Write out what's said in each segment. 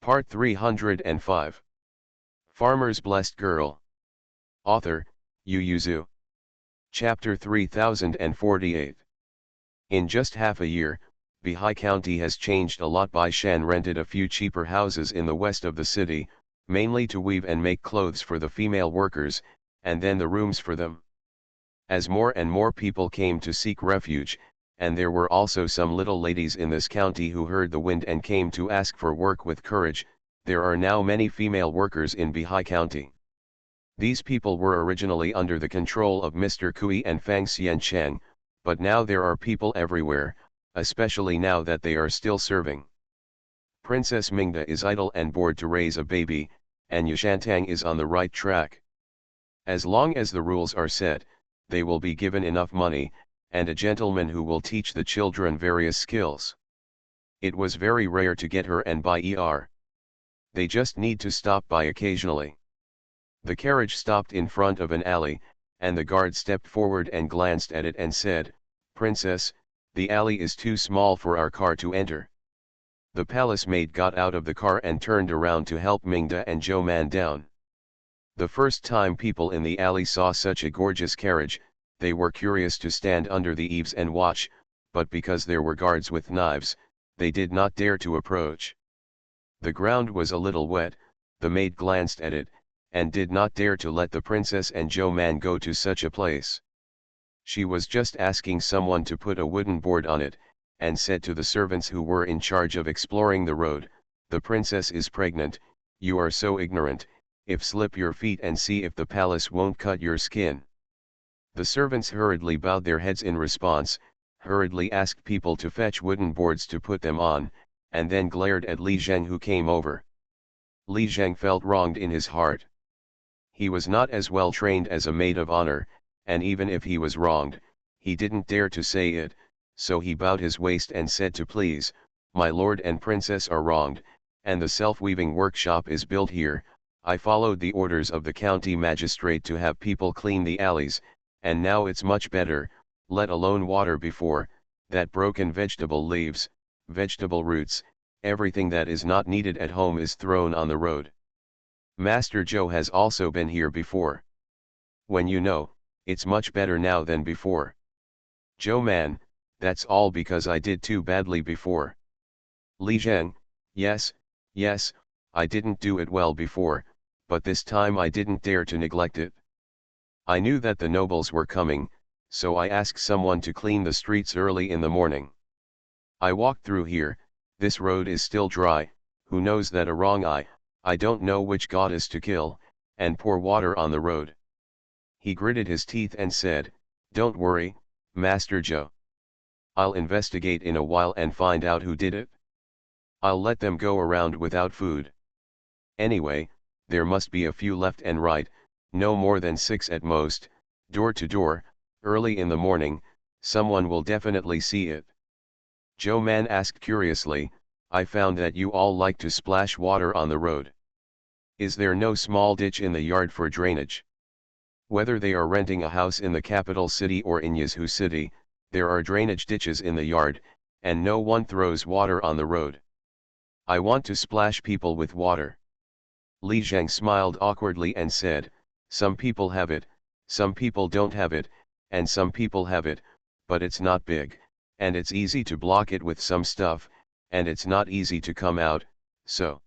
Part 305. Farmer's Blessed Girl. Author, Yu Yuzu. Chapter 3048. In just half a year, Bihai County has changed a lot. Bai Shan rented a few cheaper houses in the west of the city, mainly to weave and make clothes for the female workers, and then the rooms for them. As more and more people came to seek refuge, and there were also some little ladies in this county who heard the wind and came to ask for work with courage, there are now many female workers in Bihai County. These people were originally under the control of Mr. Kui and Fang Xiancheng, but now there are people everywhere, especially now that they are still serving. Princess Mingda is idle and bored to raise a baby, and Yushantang is on the right track. As long as the rules are set, they will be given enough money, and a gentleman who will teach the children various skills. It was very rare to get her and Bai Er. They just need to stop by occasionally. The carriage stopped in front of an alley, and the guard stepped forward and glanced at it and said, "Princess, the alley is too small for our car to enter." The palace maid got out of the car and turned around to help Mingda and Zhou Man down. The first time people in the alley saw such a gorgeous carriage, they were curious to stand under the eaves and watch, but because there were guards with knives, they did not dare to approach. The ground was a little wet, the maid glanced at it, and did not dare to let the princess and Zhou Man go to such a place. She was just asking someone to put a wooden board on it, and said to the servants who were in charge of exploring the road, "The princess is pregnant, you are so ignorant, if slip your feet and see if the palace won't cut your skin." The servants hurriedly bowed their heads in response, hurriedly asked people to fetch wooden boards to put them on, and then glared at Li Zheng who came over. Li Zheng felt wronged in his heart. He was not as well trained as a maid of honor, and even if he was wronged, he didn't dare to say it, so he bowed his waist and said to please, "My lord and princess are wronged, and the self-weaving workshop is built here. I followed the orders of the county magistrate to have people clean the alleys, and now it's much better, let alone water before, that broken vegetable leaves, vegetable roots, everything that is not needed at home is thrown on the road. Master Zhou has also been here before. When you know, it's much better now than before. Zhou Man, that's all because I did too badly before." Li Zheng, yes, I didn't do it well before, but this time I didn't dare to neglect it. I knew that the nobles were coming, so I asked someone to clean the streets early in the morning. I walked through here, this road is still dry, who knows that a wrong I don't know which goddess to kill, and pour water on the road. He gritted his teeth and said, "Don't worry, Master Zhou. I'll investigate in a while and find out who did it. I'll let them go around without food. Anyway, there must be a few left and right, no more than 6 at most, door to door, early in the morning, someone will definitely see it." Zhou Man asked curiously, "I found that you all like to splash water on the road. Is there no small ditch in the yard for drainage? Whether they are renting a house in the capital city or in Yazhu city, there are drainage ditches in the yard, and no one throws water on the road. I want to splash people with water." Li Zheng smiled awkwardly and said, "Some people have it, some people don't have it, and some people have it, but it's not big, and it's easy to block it with some stuff, and it's not easy to come out, so.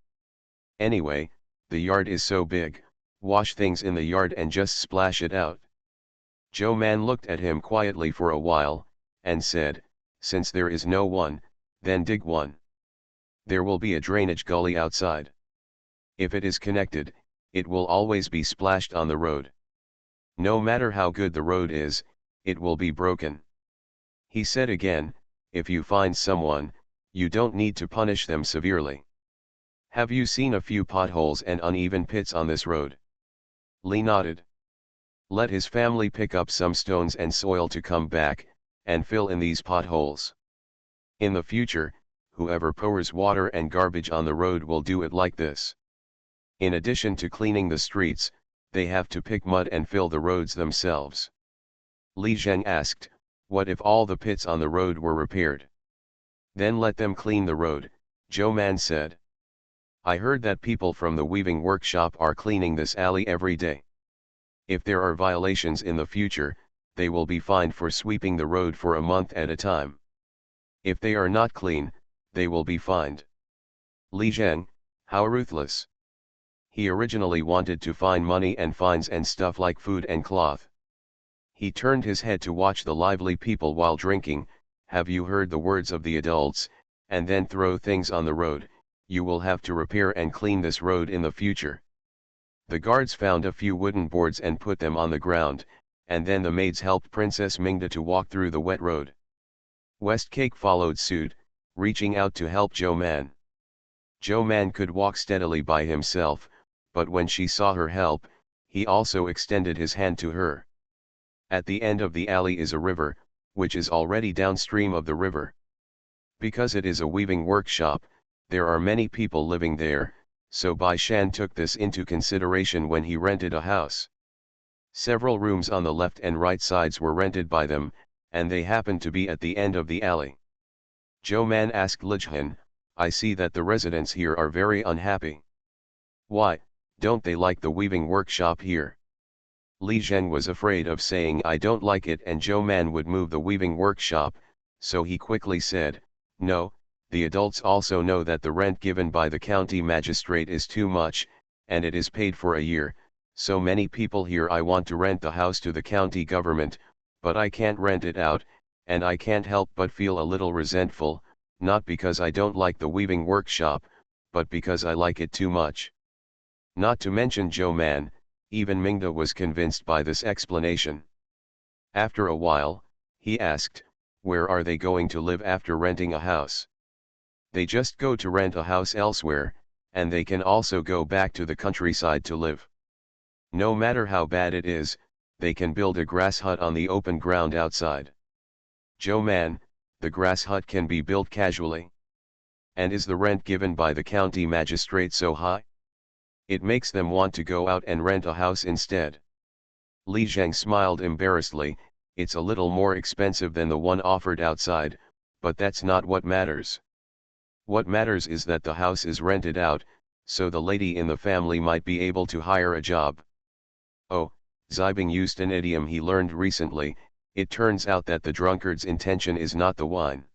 Anyway, the yard is so big, wash things in the yard and just splash it out." Zhou Man looked at him quietly for a while, and said, "Since there is no one, then dig one. There will be a drainage gully outside. If it is connected, it will always be splashed on the road. No matter how good the road is, it will be broken." He said again, "If you find someone, you don't need to punish them severely. Have you seen a few potholes and uneven pits on this road?" Li nodded. "Let his family pick up some stones and soil to come back, and fill in these potholes. In the future, whoever pours water and garbage on the road will do it like this. In addition to cleaning the streets, they have to pick mud and fill the roads themselves." Li Zheng asked, "What if all the pits on the road were repaired?" "Then let them clean the road," Zhou Man said. I heard that people from the weaving workshop are cleaning this alley every day. If there are violations in the future, they will be fined for sweeping the road for a month at a time. If they are not clean, they will be fined. Li Zheng, how ruthless. He originally wanted to find money and fines and stuff like food and cloth. He turned his head to watch the lively people while drinking. Have you heard the words of the adults, and then throw things on the road? You will have to repair and clean this road in the future. The guards found a few wooden boards and put them on the ground, and then the maids helped Princess Mingda to walk through the wet road. Westcake followed suit, reaching out to help Zhou Man. Zhou Man could walk steadily by himself, but when she saw her help, he also extended his hand to her. At the end of the alley is a river, which is already downstream of the river. Because it is a weaving workshop, there are many people living there, so Bai Shan took this into consideration when he rented a house. Several rooms on the left and right sides were rented by them, and they happened to be at the end of the alley. Zhou Man asked Li Zhen, I see that the residents here are very unhappy. Why, don't they like the weaving workshop here? Li Zhen was afraid of saying I don't like it and Zhou Man would move the weaving workshop, so he quickly said, no, the adults also know that the rent given by the county magistrate is too much, and it is paid for a year, so many people here I want to rent the house to the county government, but I can't rent it out, and I can't help but feel a little resentful, not because I don't like the weaving workshop, but because I like it too much. Not to mention Zhou Man, even Mingda was convinced by this explanation. After a while, he asked, where are they going to live after renting a house? They just go to rent a house elsewhere, and they can also go back to the countryside to live. No matter how bad it is, they can build a grass hut on the open ground outside. Zhou Man, the grass hut can be built casually. And is the rent given by the county magistrate so high? It makes them want to go out and rent a house instead. Li Zheng smiled embarrassedly, it's a little more expensive than the one offered outside, but that's not what matters. What matters is that the house is rented out, so the lady in the family might be able to hire a job. Oh, Zibing used an idiom he learned recently, it turns out that the drunkard's intention is not the wine.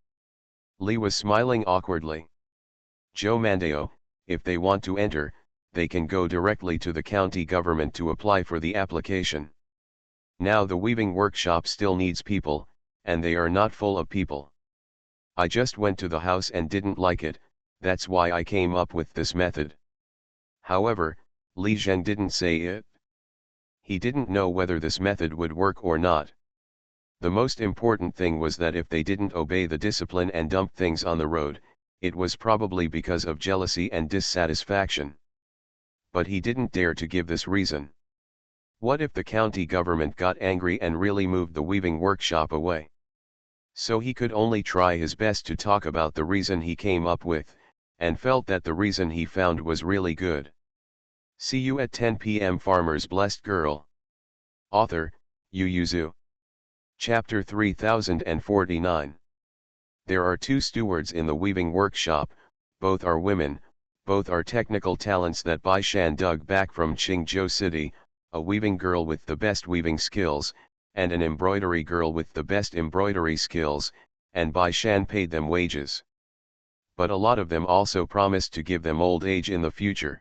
Li was smiling awkwardly. Zhou Mandao, if they want to enter, they can go directly to the county government to apply for the application. Now the weaving workshop still needs people, and they are not full of people. I just went to the house and didn't like it, that's why I came up with this method. However, Li Zheng didn't say it. He didn't know whether this method would work or not. The most important thing was that if they didn't obey the discipline and dumped things on the road, it was probably because of jealousy and dissatisfaction. But he didn't dare to give this reason. What if the county government got angry and really moved the weaving workshop away? So he could only try his best to talk about the reason he came up with, and felt that the reason he found was really good. See you at 10 p.m. Farmer's Blessed Girl. Author, Yu Yuzu. Chapter 3049. There are two stewards in the weaving workshop, both are women, both are technical talents that Bai Shan dug back from Qingzhou City, a weaving girl with the best weaving skills, and an embroidery girl with the best embroidery skills, and Bai Shan paid them wages. But a lot of them also promised to give them old age in the future.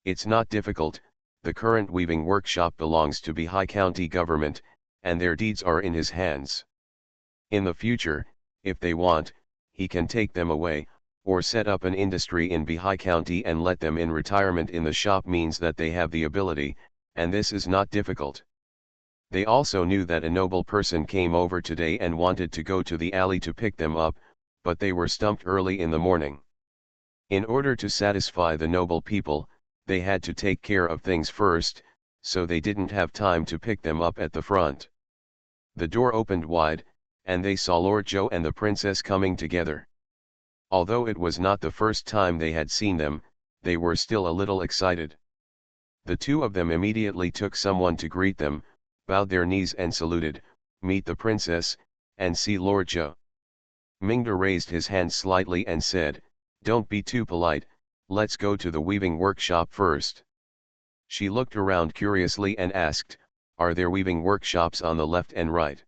It's not difficult, the current weaving workshop belongs to Bihai County government, and their deeds are in his hands. In the future, if they want, he can take them away, or set up an industry in Bihai County and let them in retirement in the shop means that they have the ability, and this is not difficult. They also knew that a noble person came over today and wanted to go to the alley to pick them up, but they were stumped early in the morning. In order to satisfy the noble people, they had to take care of things first, so they didn't have time to pick them up at the front. The door opened wide, and they saw Lord Zhou and the princess coming together. Although it was not the first time they had seen them, they were still a little excited. The two of them immediately took someone to greet them, bowed their knees and saluted, "Meet the princess, and see Lord Zhou." Mingda raised his hand slightly and said, "Don't be too polite, Let's go to the weaving workshop first. She looked around curiously and asked, are there weaving workshops on the left and right?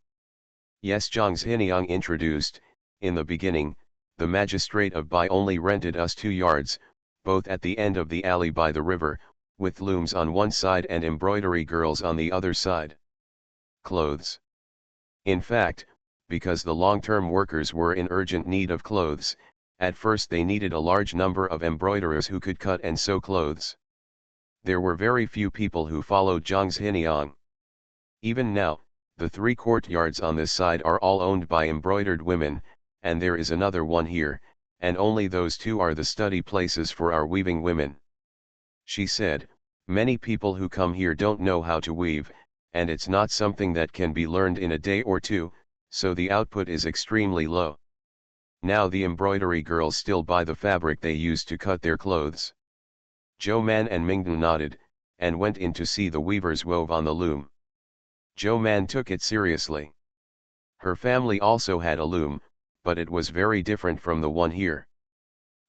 Yes, Zhang Xiniang introduced. In the beginning, the magistrate of Bai only rented us 2 yards, both at the end of the alley by the river, with looms on one side and embroidery girls on the other side. Clothes. In fact, because the long-term workers were in urgent need of clothes, at first they needed a large number of embroiderers who could cut and sew clothes. There were very few people who followed Zhang Xiniang. Even now, the 3 courtyards on this side are all owned by embroidered women, and there is another one here, and only those 2 are the study places for our weaving women. She said, many people who come here don't know how to weave, and it's not something that can be learned in a day or 2, so the output is extremely low. Now the embroidery girls still buy the fabric they use to cut their clothes. Zhou Man and Mingden nodded, and went in to see the weavers wove on the loom. Zhou Man took it seriously. Her family also had a loom, but it was very different from the one here.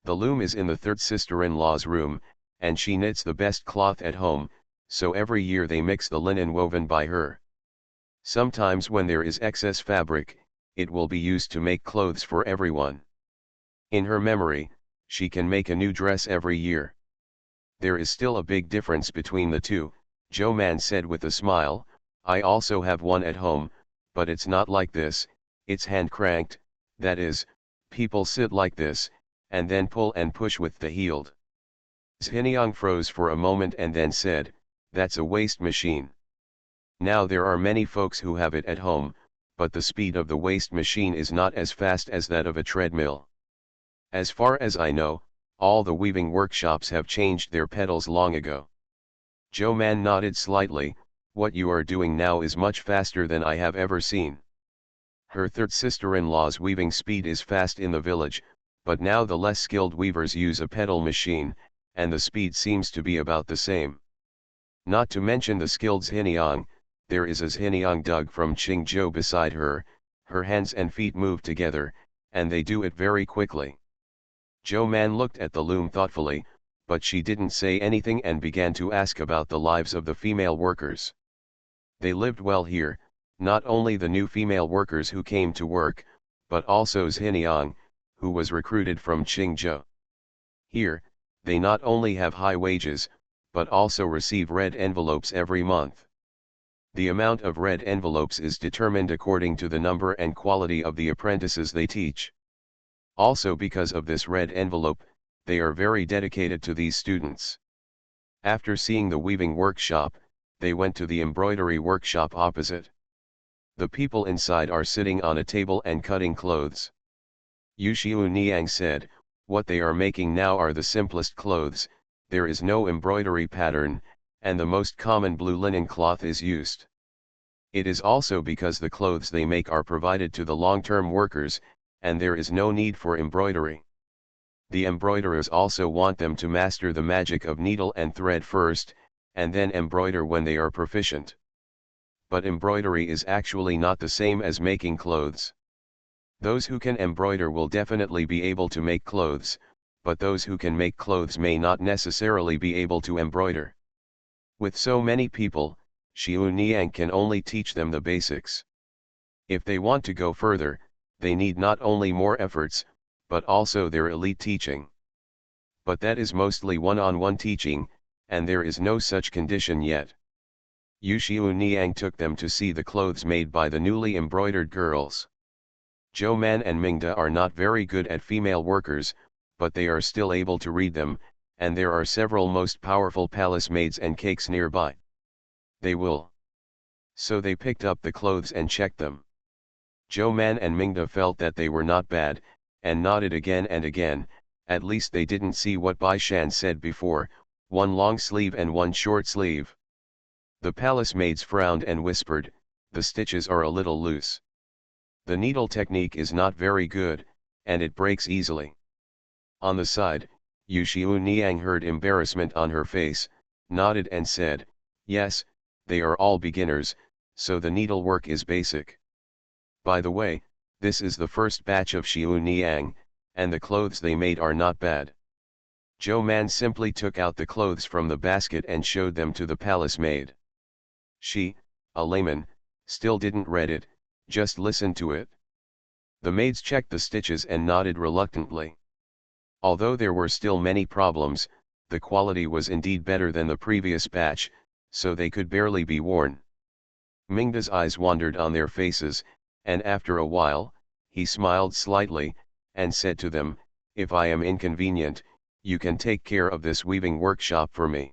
The loom is in the third sister-in-law's room, and she knits the best cloth at home, so every year they mix the linen woven by her. Sometimes when there is excess fabric, it will be used to make clothes for everyone. In her memory, she can make a new dress every year. There is still a big difference between the 2, Zhou Man said with a smile. I also have one at home, but it's not like this, it's hand-cranked, that is, people sit like this, and then pull and push with the heel. Xiniang froze for a moment and then said, that's a waste machine. Now there are many folks who have it at home, but the speed of the waste machine is not as fast as that of a treadmill. As far as I know, all the weaving workshops have changed their pedals long ago. Zhou Man nodded slightly. What you are doing now is much faster than I have ever seen. Her third sister-in-law's weaving speed is fast in the village, but now the less skilled weavers use a pedal machine, and the speed seems to be about the same. Not to mention the skilled Xiniang, there is a Xiniang dug from Qingzhou beside her, her hands and feet move together, and they do it very quickly. Zhou Man looked at the loom thoughtfully, but she didn't say anything and began to ask about the lives of the female workers. They lived well here, not only the new female workers who came to work, but also Xiniang, who was recruited from Qingzhou. Here, they not only have high wages, but also receive red envelopes every month. The amount of red envelopes is determined according to the number and quality of the apprentices they teach. Also because of this red envelope, they are very dedicated to these students. After seeing the weaving workshop, they went to the embroidery workshop opposite. The people inside are sitting on a table and cutting clothes. Yu Xiu Niang said, what they are making now are the simplest clothes, there is no embroidery pattern, and the most common blue linen cloth is used. It is also because the clothes they make are provided to the long-term workers, and there is no need for embroidery. The embroiderers also want them to master the magic of needle and thread first, and then embroider when they are proficient. But embroidery is actually not the same as making clothes. Those who can embroider will definitely be able to make clothes, but those who can make clothes may not necessarily be able to embroider. With so many people, Xiu Niang can only teach them the basics. If they want to go further, they need not only more efforts, but also their elite teaching. But that is mostly one-on-one teaching, and there is no such condition yet. Yu Xiu Niang took them to see the clothes made by the newly embroidered girls. Zhou Man and Mingda are not very good at female workers, but they are still able to read them, and there are several most powerful palace maids and cakes nearby. They will. So they picked up the clothes and checked them. Zhou Man and Mingda felt that they were not bad, and nodded again and again. At least they didn't see what Bai Shan said before, one long sleeve and one short sleeve. The palace maids frowned and whispered, the stitches are a little loose. The needle technique is not very good, and it breaks easily. On the side, Yu Xiu Niang heard embarrassment on her face, nodded and said, yes, they are all beginners, so the needlework is basic. By the way, this is the first batch of Xiu Niang, and the clothes they made are not bad. Zhou Man simply took out the clothes from the basket and showed them to the palace maid. She, a layman, still didn't read it, just listened to it. The maids checked the stitches and nodded reluctantly. Although there were still many problems, the quality was indeed better than the previous batch, so they could barely be worn. Mingda's eyes wandered on their faces, and after a while, he smiled slightly, and said to them, "If I am inconvenient, you can take care of this weaving workshop for me."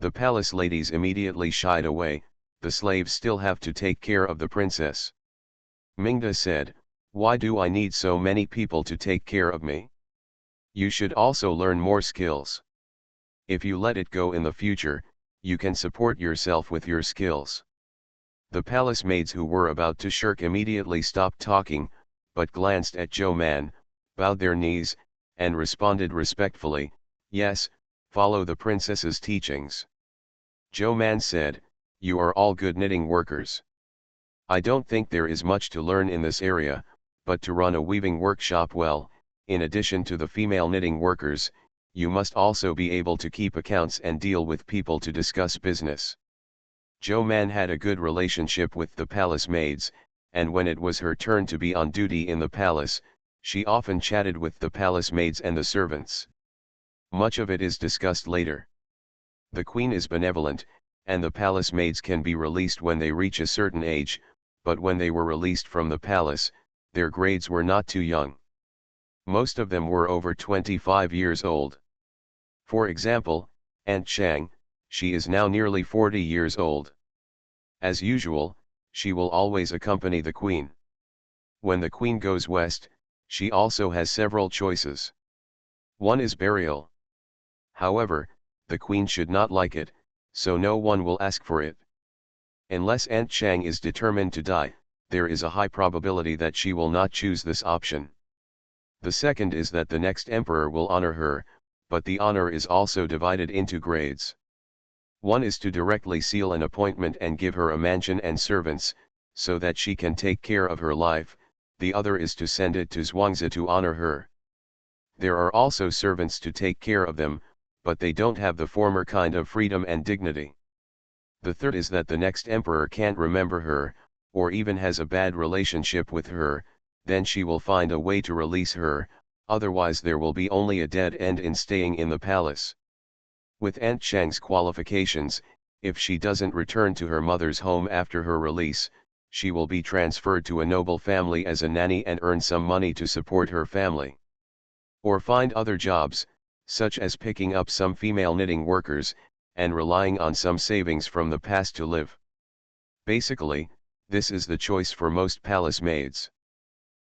The palace ladies immediately shied away. The slaves still have to take care of the princess. Mingda said, "Why do I need so many people to take care of me? You should also learn more skills. If you let it go in the future, you can support yourself with your skills." The palace maids who were about to shirk immediately stopped talking, but glanced at Zhou Man, bowed their knees, and responded respectfully, "Yes, follow the princess's teachings." Zhou Man said, "You are all good knitting workers. I don't think there is much to learn in this area, but to run a weaving workshop well, in addition to the female knitting workers, you must also be able to keep accounts and deal with people to discuss business." Zhou Man had a good relationship with the palace maids, and when it was her turn to be on duty in the palace, she often chatted with the palace maids and the servants. Much of it is discussed later. The queen is benevolent, and the palace maids can be released when they reach a certain age, but when they were released from the palace, their grades were not too young. Most of them were over 25 years old. For example, Aunt Chang, she is now nearly 40 years old. As usual, she will always accompany the queen. When the queen goes west, she also has several choices. One is burial. However, the queen should not like it, so no one will ask for it. Unless Aunt Chang is determined to die, there is a high probability that she will not choose this option. The second is that the next emperor will honor her, but the honor is also divided into grades. One is to directly seal an appointment and give her a mansion and servants, so that she can take care of her life. The other is to send it to Zhuangzi to honor her. There are also servants to take care of them, but they don't have the former kind of freedom and dignity. The third is that the next emperor can't remember her, or even has a bad relationship with her, then she will find a way to release her, otherwise there will be only a dead end in staying in the palace. With Aunt Chang's qualifications, if she doesn't return to her mother's home after her release, she will be transferred to a noble family as a nanny and earn some money to support her family. Or find other jobs, such as picking up some female knitting workers, and relying on some savings from the past to live. Basically, this is the choice for most palace maids.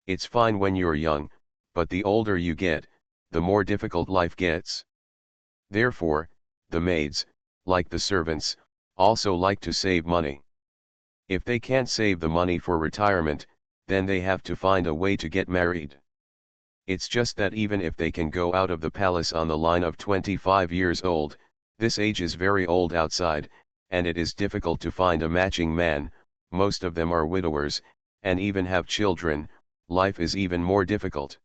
It's fine when you're young, but the older you get, the more difficult life gets. Therefore, the maids, like the servants, also like to save money. If they can't save the money for retirement, then they have to find a way to get married. It's just that even if they can go out of the palace on the line of 25 years old, this age is very old outside, and it is difficult to find a matching man. Most of them are widowers, and even have children. Life is even more difficult.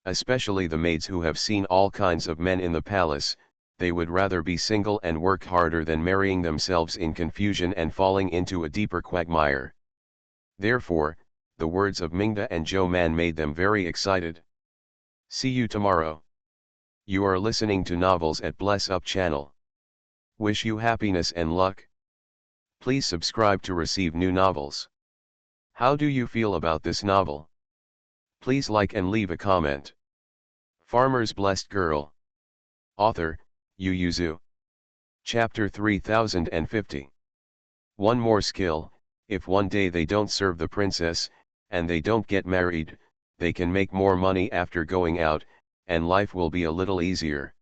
Especially the maids who have seen all kinds of men in the palace, they would rather be single and work harder than marrying themselves in confusion and falling into a deeper quagmire. Therefore, the words of Mingda and Zhou Man made them very excited. See you tomorrow. You are listening to Novels at Bless Up channel. Wish you happiness and luck. Please subscribe to receive new novels. How do you feel about this novel? Please like and leave a comment. Farmer's Blessed Girl. Author, Yu Zhu. Chapter 3050. One more skill. If one day they don't serve the princess, and they don't get married, they can make more money after going out, and life will be a little easier.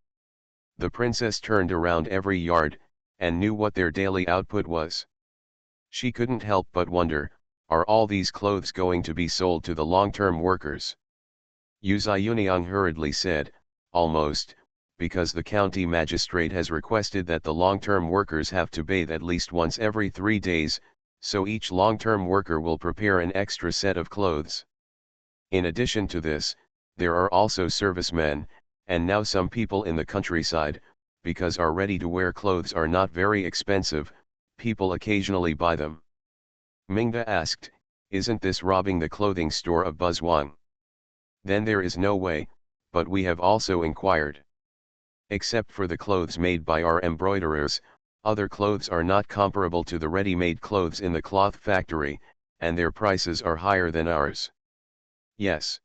The princess turned around every yard, and knew what their daily output was. She couldn't help but wonder, are all these clothes going to be sold to the long-term workers? Yu Ziyuniang hurriedly said, almost, because the county magistrate has requested that the long-term workers have to bathe at least once every 3 days, so each long-term worker will prepare an extra set of clothes. In addition to this, there are also servicemen, And now some people in the countryside, because our ready-to-wear clothes are not very expensive, people occasionally buy them. Mingda asked, isn't this robbing the clothing store of Buzzwang? Then there is no way, but we have also inquired. Except for the clothes made by our embroiderers, other clothes are not comparable to the ready-made clothes in the cloth factory, and their prices are higher than ours. Yes.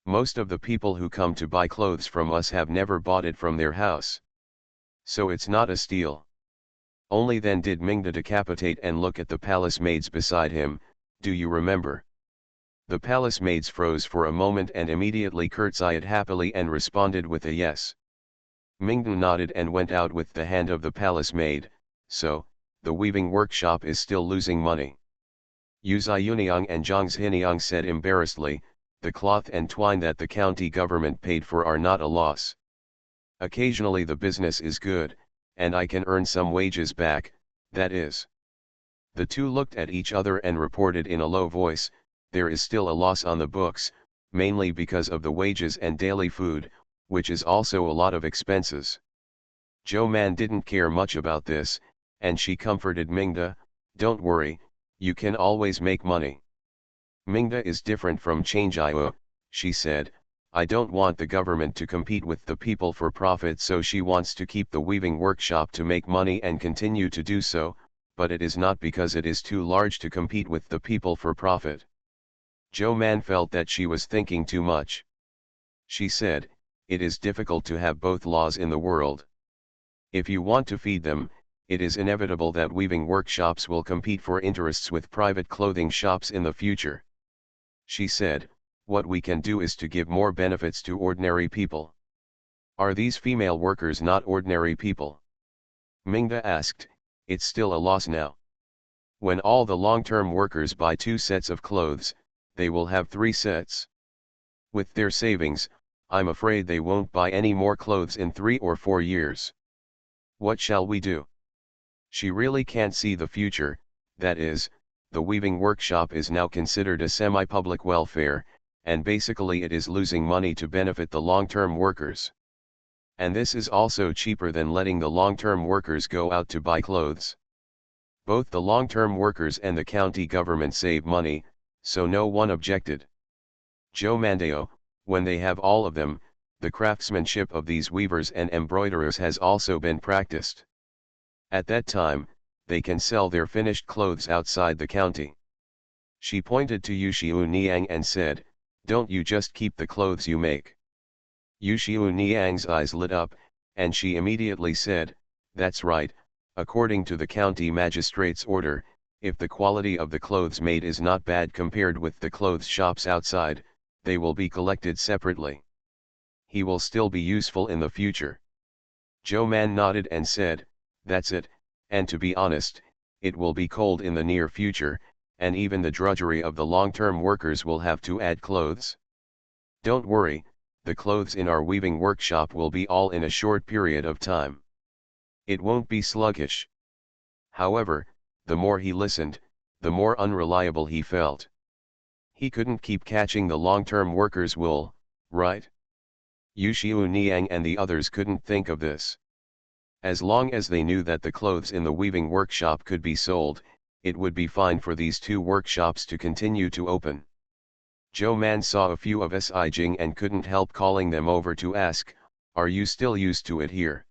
Most of the people who come to buy clothes from us have never bought it from their house. So it's not a steal. Only then did Mingda decapitate and look at the palace maids beside him. Do you remember? The palace maids froze for a moment and immediately curtsied happily and responded with a yes. Mingda nodded and went out with the hand of the palace maid. So, the weaving workshop is still losing money. Yu Ziyuniang and Zhang Zhiniang said embarrassedly, the cloth and twine that the county government paid for are not a loss. Occasionally the business is good, and I can earn some wages back, that is. The two looked at each other and reported in a low voice, there is still a loss on the books, mainly because of the wages and daily food, which is also a lot of expenses. Jo Man didn't care much about this, and she comforted Mingda, don't worry, you can always make money. Mingda is different from Changjiu, she said, I don't want the government to compete with the people for profit, so she wants to keep the weaving workshop to make money and continue to do so, but it is not because it is too large to compete with the people for profit. Jo Man felt that she was thinking too much. She said, it is difficult to have both laws in the world. If you want to feed them, it is inevitable that weaving workshops will compete for interests with private clothing shops in the future. She said, what we can do is to give more benefits to ordinary people. Are these female workers not ordinary people? Mingda asked, it's still a loss now. When all the long-term workers buy 2 sets of clothes, they will have 3 sets. With their savings, I'm afraid they won't buy any more clothes in 3 or 4 years. What shall we do? She really can't see the future, that is, the weaving workshop is now considered a semi-public welfare, and basically it is losing money to benefit the long-term workers. And this is also cheaper than letting the long-term workers go out to buy clothes. Both the long-term workers and the county government save money, so no one objected. Jo Mandeo, when they have all of them, the craftsmanship of these weavers and embroiderers has also been practiced. At that time, they can sell their finished clothes outside the county. She pointed to Yushiu Niang and said, don't you just keep the clothes you make. Yushiu Niang's eyes lit up, and she immediately said, that's right, according to the county magistrate's order, if the quality of the clothes made is not bad compared with the clothes shops outside, they will be collected separately. He will still be useful in the future. Jo Man nodded and said, that's it, and to be honest, it will be cold in the near future, and even the drudgery of the long-term workers will have to add clothes. Don't worry, the clothes in our weaving workshop will be all in a short period of time. It won't be sluggish. However, the more he listened, the more unreliable he felt. He couldn't keep catching the long-term workers' wool, right? Yushiu Niang and the others couldn't think of this. As long as they knew that the clothes in the weaving workshop could be sold, it would be fine for these 2 workshops to continue to open. Jo Man saw a few of Sijing and couldn't help calling them over to ask, are you still used to it here?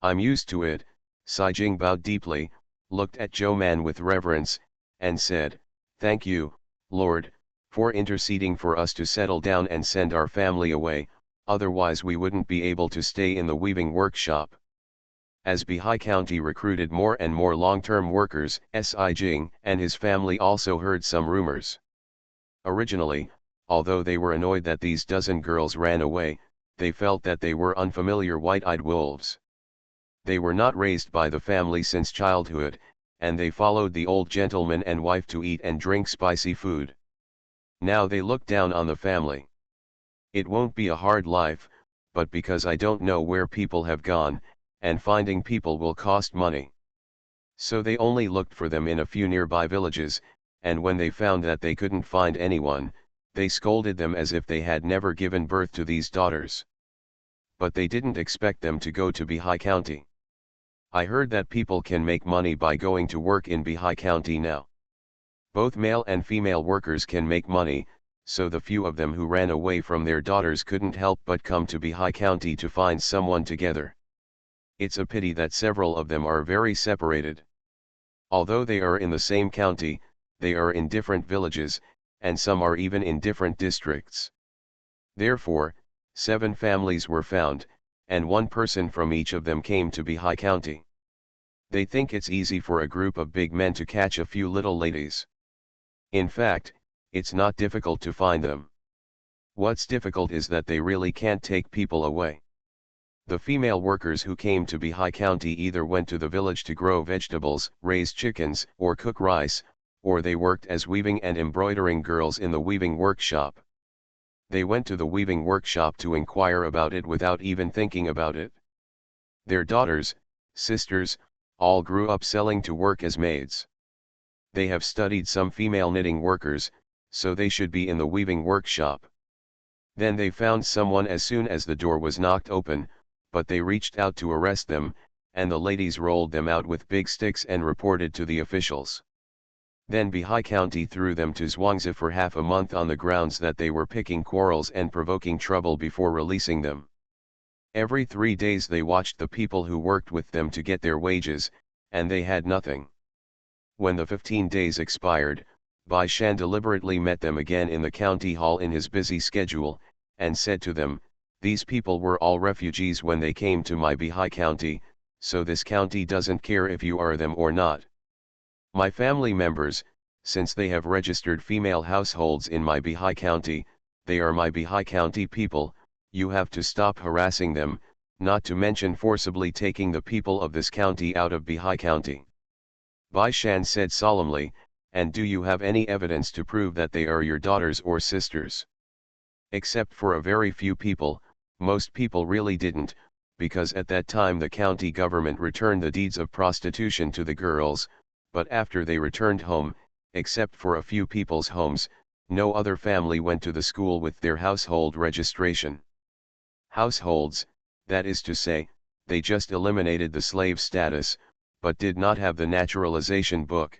I'm used to it, Sijing bowed deeply, looked at Jo Man with reverence, and said, thank you, Lord, for interceding for us to settle down and send our family away, otherwise we wouldn't be able to stay in the weaving workshop. As Bihai County recruited more and more long-term workers, Sijing and his family also heard some rumors. Originally, although they were annoyed that these dozen girls ran away, they felt that they were unfamiliar white-eyed wolves. They were not raised by the family since childhood, and they followed the old gentleman and wife to eat and drink spicy food. Now they look down on the family. It won't be a hard life, but because I don't know where people have gone, and finding people will cost money. So they only looked for them in a few nearby villages, and when they found that they couldn't find anyone, they scolded them as if they had never given birth to these daughters. but they didn't expect them to go to Bihai County. I heard that people can make money by going to work in Bihai County now. Both male and female workers can make money, so the few of them who ran away from their daughters couldn't help but come to Bihai County to find someone together. It's a pity that several of them are very separated. Although they are in the same county, they are in different villages, and some are even in different districts. Therefore, 7 families were found, and one person from each of them came to Bihai County. They think it's easy for a group of big men to catch a few little ladies. In fact, it's not difficult to find them. What's difficult is that they really can't take people away. The female workers who came to Bihai County either went to the village to grow vegetables, raise chickens, or cook rice, or they worked as weaving and embroidering girls in the weaving workshop. They went to the weaving workshop to inquire about it without even thinking about it. Their daughters, sisters, all grew up selling to work as maids. They have studied some female knitting workers, so they should be in the weaving workshop. Then they found someone as soon as the door was knocked open, but they reached out to arrest them, and the ladies rolled them out with big sticks and reported to the officials. Then Bihai County threw them to Zhuangzi for half a month on the grounds that they were picking quarrels and provoking trouble before releasing them. Every 3 days they watched the people who worked with them to get their wages, and they had nothing. When the 15 days expired, Bai Shan deliberately met them again in the county hall in his busy schedule, and said to them, "These people were all refugees when they came to my Bihai County, so this county doesn't care if you are them or not. My family members, since they have registered female households in my Bihai County, they are my Bihai County people, you have to stop harassing them, not to mention forcibly taking the people of this county out of Bihai County." Bai Shan said solemnly, "And do you have any evidence to prove that they are your daughters or sisters?" Except for a very few people, most people really didn't, because at that time the county government returned the deeds of prostitution to the girls, but after they returned home, except for a few people's homes, no other family went to the school with their household registration. Households, that is to say, they just eliminated the slave status, but did not have the naturalization book.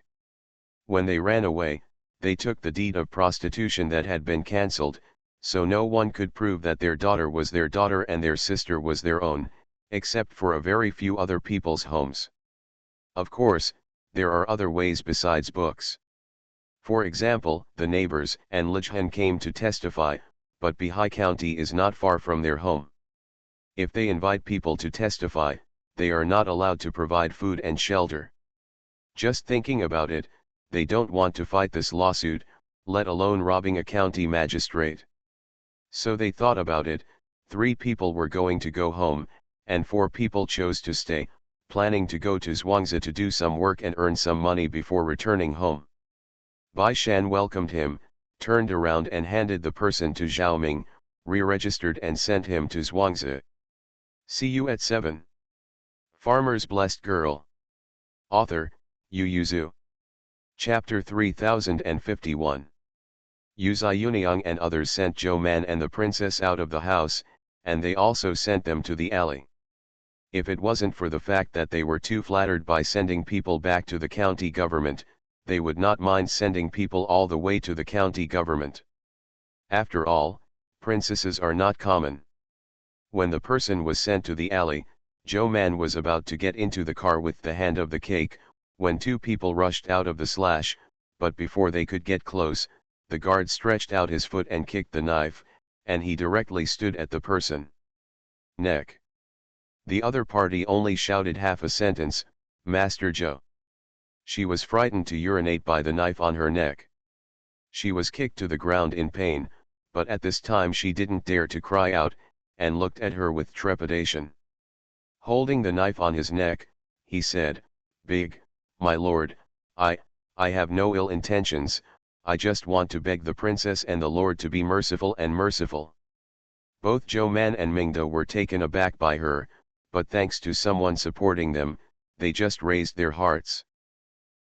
When they ran away, they took the deed of prostitution that had been cancelled, so no one could prove that their daughter was their daughter and their sister was their own, except for a very few other people's homes. Of course, there are other ways besides books. For example, the neighbors and Lijhan came to testify, but Bihai County is not far from their home. If they invite people to testify, they are not allowed to provide food and shelter. Just thinking about it, they don't want to fight this lawsuit, let alone robbing a county magistrate. So they thought about it, 3 people were going to go home, and 4 people chose to stay, planning to go to Zhuangzi to do some work and earn some money before returning home. Bai Shan welcomed him, turned around and handed the person to Zhao Ming, re-registered and sent him to Zhuangzi. See you at 7. Farmer's Blessed Girl. Author, Yu Yuzu. Chapter 3051. Yu Ziyuniang and others sent Zhou Man and the princess out of the house, and they also sent them to the alley. If it wasn't for the fact that they were too flattered by sending people back to the county government, they would not mind sending people all the way to the county government. After all, princesses are not common. When the person was sent to the alley, Zhou Man was about to get into the car with the hand of the cake, when 2 people rushed out of the slash, but before they could get close, the guard stretched out his foot and kicked the knife, and he directly stood at the person. Neck. The other party only shouted half a sentence, "Master Zhou." She was frightened to urinate by the knife on her neck. She was kicked to the ground in pain, but at this time she didn't dare to cry out, and looked at her with trepidation. Holding the knife on his neck, he said, "Big, my lord, I have no ill intentions, I just want to beg the princess and the lord to be merciful and merciful." Both Zhou Man and Mingda were taken aback by her, but thanks to someone supporting them, they just raised their hearts.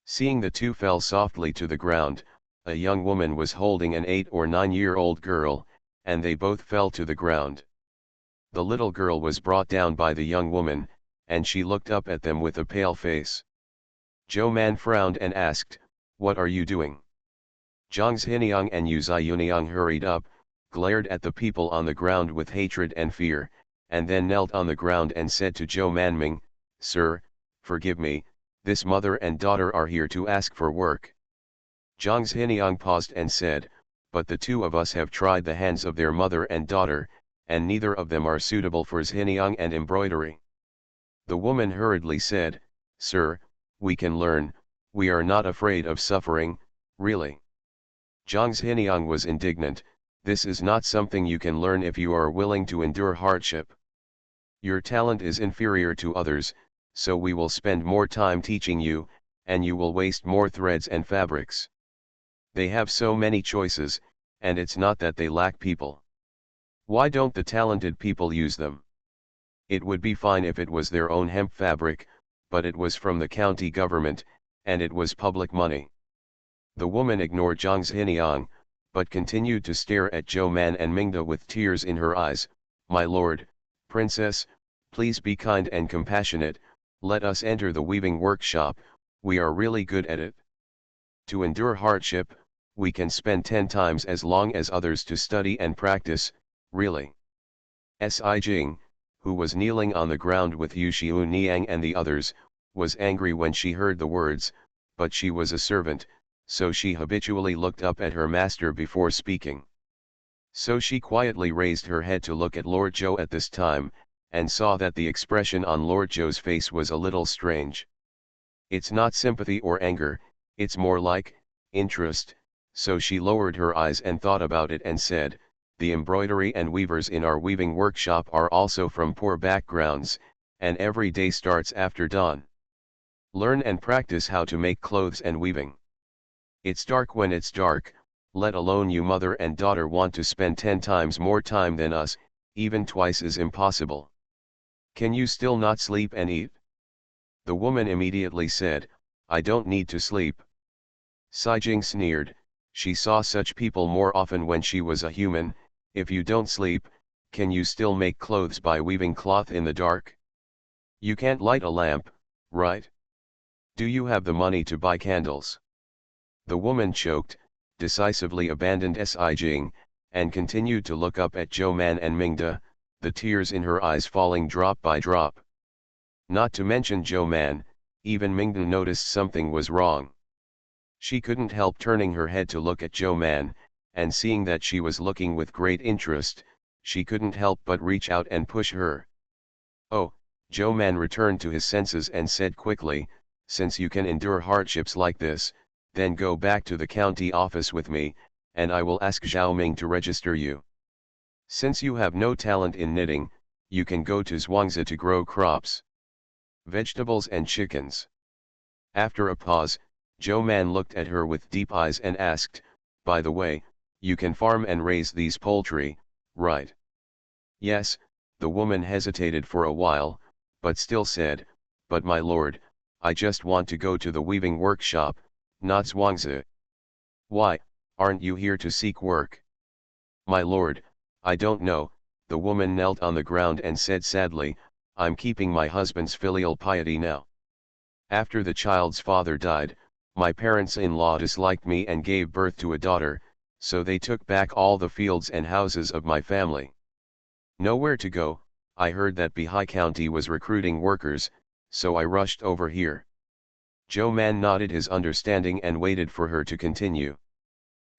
Seeing the 2 fell softly to the ground, a young woman was holding an 8 or 9-year-old girl, and they both fell to the ground. The little girl was brought down by the young woman, and she looked up at them with a pale face. Zhou Man frowned and asked, "What are you doing?" Zhang Zhiniang and Yu Ziyuniang hurried up, glared at the people on the ground with hatred and fear, and then knelt on the ground and said to Zhou Manming, "Sir, forgive me, this mother and daughter are here to ask for work." Zhang Zhiniang paused and said, "But the two of us have tried the hands of their mother and daughter, and neither of them are suitable for Zhiniang and embroidery." The woman hurriedly said, "Sir, we can learn, we are not afraid of suffering, really." Zhang Zhiniang was indignant, "This is not something you can learn if you are willing to endure hardship. Your talent is inferior to others, so we will spend more time teaching you, and you will waste more threads and fabrics. They have so many choices, and it's not that they lack people. Why don't the talented people use them? It would be fine if it was their own hemp fabric, but it was from the county government, and it was public money." The woman ignored Zhang Zhiniang, but continued to stare at Zhou Man and Mingda with tears in her eyes. "My lord, princess, please be kind and compassionate, let us enter the weaving workshop, we are really good at it. To endure hardship, we can spend 10 times as long as others to study and practice, really." Si Jing, who was kneeling on the ground with Yu Xiu Niang and the others, was angry when she heard the words, but she was a servant, so she habitually looked up at her master before speaking. So she quietly raised her head to look at Lord Zhou at this time, and saw that the expression on Lord Zhou's face was a little strange. It's not sympathy or anger, it's more like interest, so she lowered her eyes and thought about it and said, "The embroidery and weavers in our weaving workshop are also from poor backgrounds, and every day starts after dawn. Learn and practice how to make clothes and weaving. It's dark when it's dark, let alone you mother and daughter want to spend 10 times more time than us, even twice is impossible. Can you still not sleep and eat?" The woman immediately said, "I don't need to sleep." Sai Jing sneered, she saw such people more often when she was a human. "If you don't sleep, can you still make clothes by weaving cloth in the dark? You can't light a lamp, right? Do you have the money to buy candles?" The woman choked, decisively abandoned Si Jing, and continued to look up at Zhou Man and Mingda, the tears in her eyes falling drop by drop. Not to mention Zhou Man, even Mingda noticed something was wrong. She couldn't help turning her head to look at Zhou Man, and seeing that she was looking with great interest, she couldn't help but reach out and push her. "Oh," Zhou Man returned to his senses and said quickly, "since you can endure hardships like this, then go back to the county office with me, and I will ask Zhao Ming to register you. Since you have no talent in knitting, you can go to Zhuangzi to grow crops, vegetables and chickens." After a pause, Zhou Man looked at her with deep eyes and asked, "By the way, you can farm and raise these poultry, right?" "Yes," the woman hesitated for a while, but still said, "But my lord, I just want to go to the weaving workshop, not Zhuangzi." "Why, aren't you here to seek work?" "My lord, I don't know," the woman knelt on the ground and said sadly, "I'm keeping my husband's filial piety now. After the child's father died, my parents-in-law disliked me and gave birth to a daughter, so they took back all the fields and houses of my family. Nowhere to go, I heard that Bihai County was recruiting workers, so I rushed over here." Zhou Man nodded his understanding and waited for her to continue.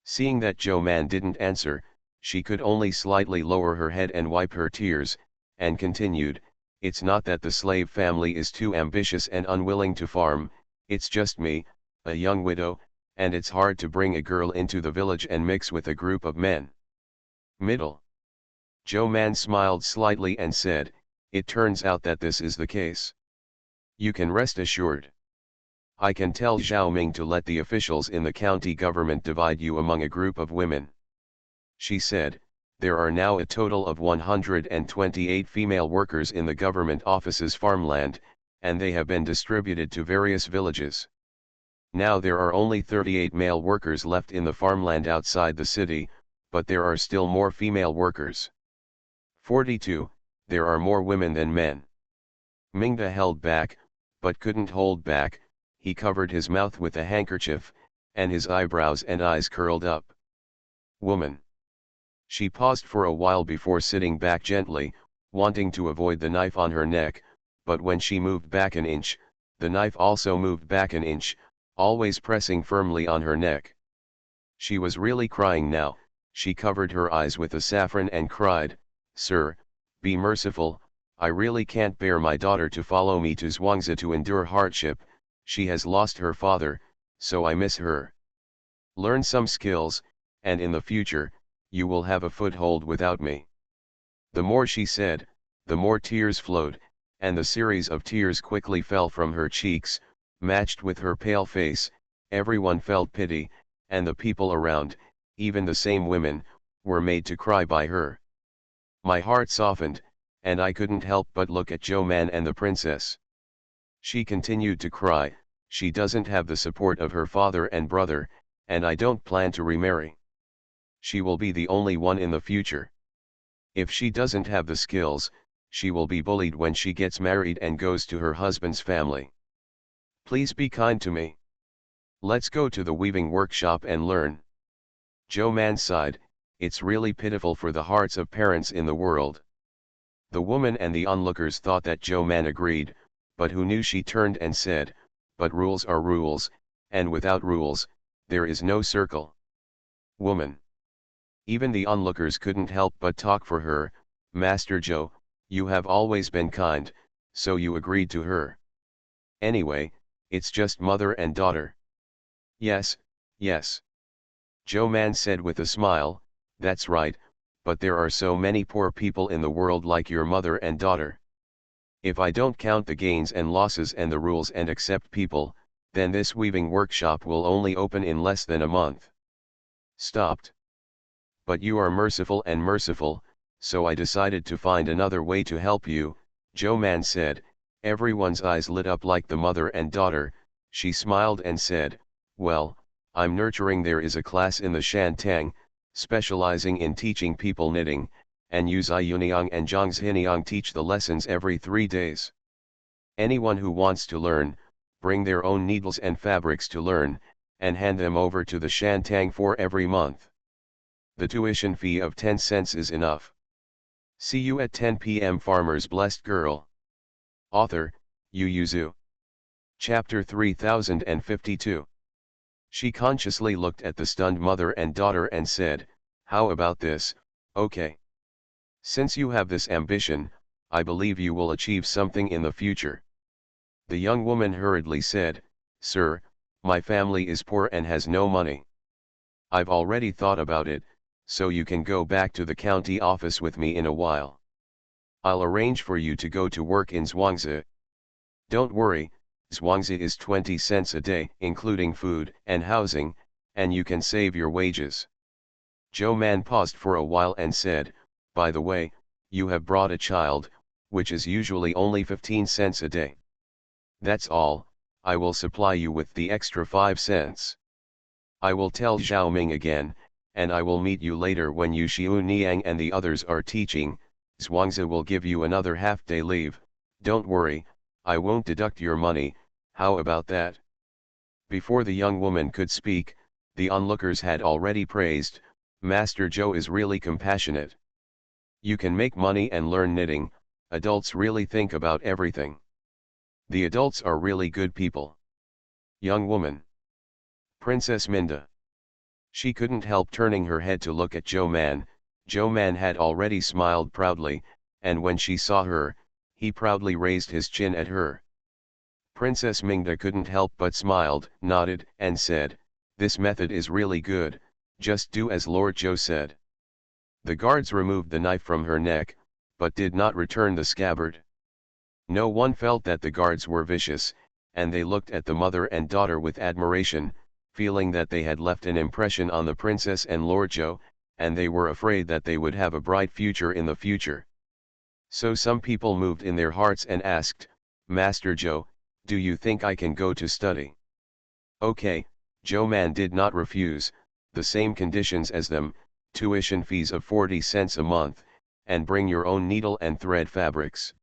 Seeing that Zhou Man didn't answer, she could only slightly lower her head and wipe her tears, and continued, "It's not that the slave family is too ambitious and unwilling to farm, it's just me, a young widow, and it's hard to bring a girl into the village and mix with a group of men." Middle. Zhou Man smiled slightly and said, "It turns out that this is the case. You can rest assured. I can tell Zhao Ming to let the officials in the county government divide you among a group of women." She said, "There are now a total of 128 female workers in the government office's farmland, and they have been distributed to various villages. Now there are only 38 male workers left in the farmland outside the city, but there are still more female workers. 42, there are more women than men. Mingda held back, but couldn't hold back. He covered his mouth with a handkerchief, and his eyebrows and eyes curled up. Woman. She paused for a while before sitting back gently, wanting to avoid the knife on her neck, but when she moved back an inch, the knife also moved back an inch, always pressing firmly on her neck. She was really crying now. She covered her eyes with a saffron and cried, "Sir, be merciful, I really can't bear my daughter to follow me to Zhuangzi to endure hardship. She has lost her father, so I miss her. Learn some skills, and in the future, you will have a foothold without me." The more she said, the more tears flowed, and the series of tears quickly fell from her cheeks, matched with her pale face. Everyone felt pity, and the people around, even the same women, were made to cry by her. My heart softened, and I couldn't help but look at Zhou Man and the princess. She continued to cry. She doesn't have the support of her father and brother, and I don't plan to remarry. She will be the only one in the future. If she doesn't have the skills, she will be bullied when she gets married and goes to her husband's family. Please be kind to me. Let's go to the weaving workshop and learn. Zhou Man sighed. It's really pitiful for the hearts of parents in the world. The woman and the onlookers thought that Zhou Man agreed, but who knew? She turned and said, "But rules are rules, and without rules, there is no circle." Woman. Even the onlookers couldn't help but talk for her. "Master Zhou, you have always been kind, so you agreed to her. Anyway, it's just mother and daughter." "Yes, yes." Zhou Man said with a smile, "That's right, but there are so many poor people in the world like your mother and daughter. If I don't count the gains and losses and the rules and accept people, then this weaving workshop will only open in less than a month." Stopped. "But you are merciful and merciful, so I decided to find another way to help you," Zhou Man said. Everyone's eyes lit up like the mother and daughter. She smiled and said, "Well, I'm nurturing. There is a class in the Shantang, specializing in teaching people knitting, and Yu Ziyuniang and Zhang Xiniang teach the lessons every 3 days. Anyone who wants to learn, bring their own needles and fabrics to learn, and hand them over to the Shantang for every month. The tuition fee of 10 cents is enough. See you at 10 p.m. Farmer's Blessed Girl. Author, Yu Yuzu. Chapter 3052. She consciously looked at the stunned mother and daughter and said, "How about this? Okay. Since you have this ambition, I believe you will achieve something in the future." The young woman hurriedly said, "Sir, my family is poor and has no money. I've already thought about it, so you can go back to the county office with me in a while. I'll arrange for you to go to work in Zhuangzi. Don't worry, Zhuangzi is 20 cents a day, including food and housing, and you can save your wages." Zhou Man paused for a while and said, "By the way, you have brought a child, which is usually only 15 cents a day. That's all, I will supply you with the extra 5 cents. I will tell Zhao Ming again, and I will meet you later when Yu Xiu Niang and the others are teaching. Zhuangzi will give you another half-day leave. Don't worry, I won't deduct your money. How about that?" Before the young woman could speak, the onlookers had already praised, "Master Zhou is really compassionate. You can make money and learn knitting. Adults really think about everything. The adults are really good people." Young woman. Princess Minda. She couldn't help turning her head to look at Zhou Man. Zhou Man had already smiled proudly, and when she saw her, he proudly raised his chin at her. Princess Mingda couldn't help but smiled, nodded, and said, "This method is really good, just do as Lord Zhou said." The guards removed the knife from her neck, but did not return the scabbard. No one felt that the guards were vicious, and they looked at the mother and daughter with admiration, feeling that they had left an impression on the princess and Lord Zhou, and they were afraid that they would have a bright future in the future. So some people moved in their hearts and asked, "Master Zhou, do you think I can go to study?" Okay, Zhou Man did not refuse, the same conditions as them, tuition fees of 40 cents a month, and bring your own needle and thread fabrics.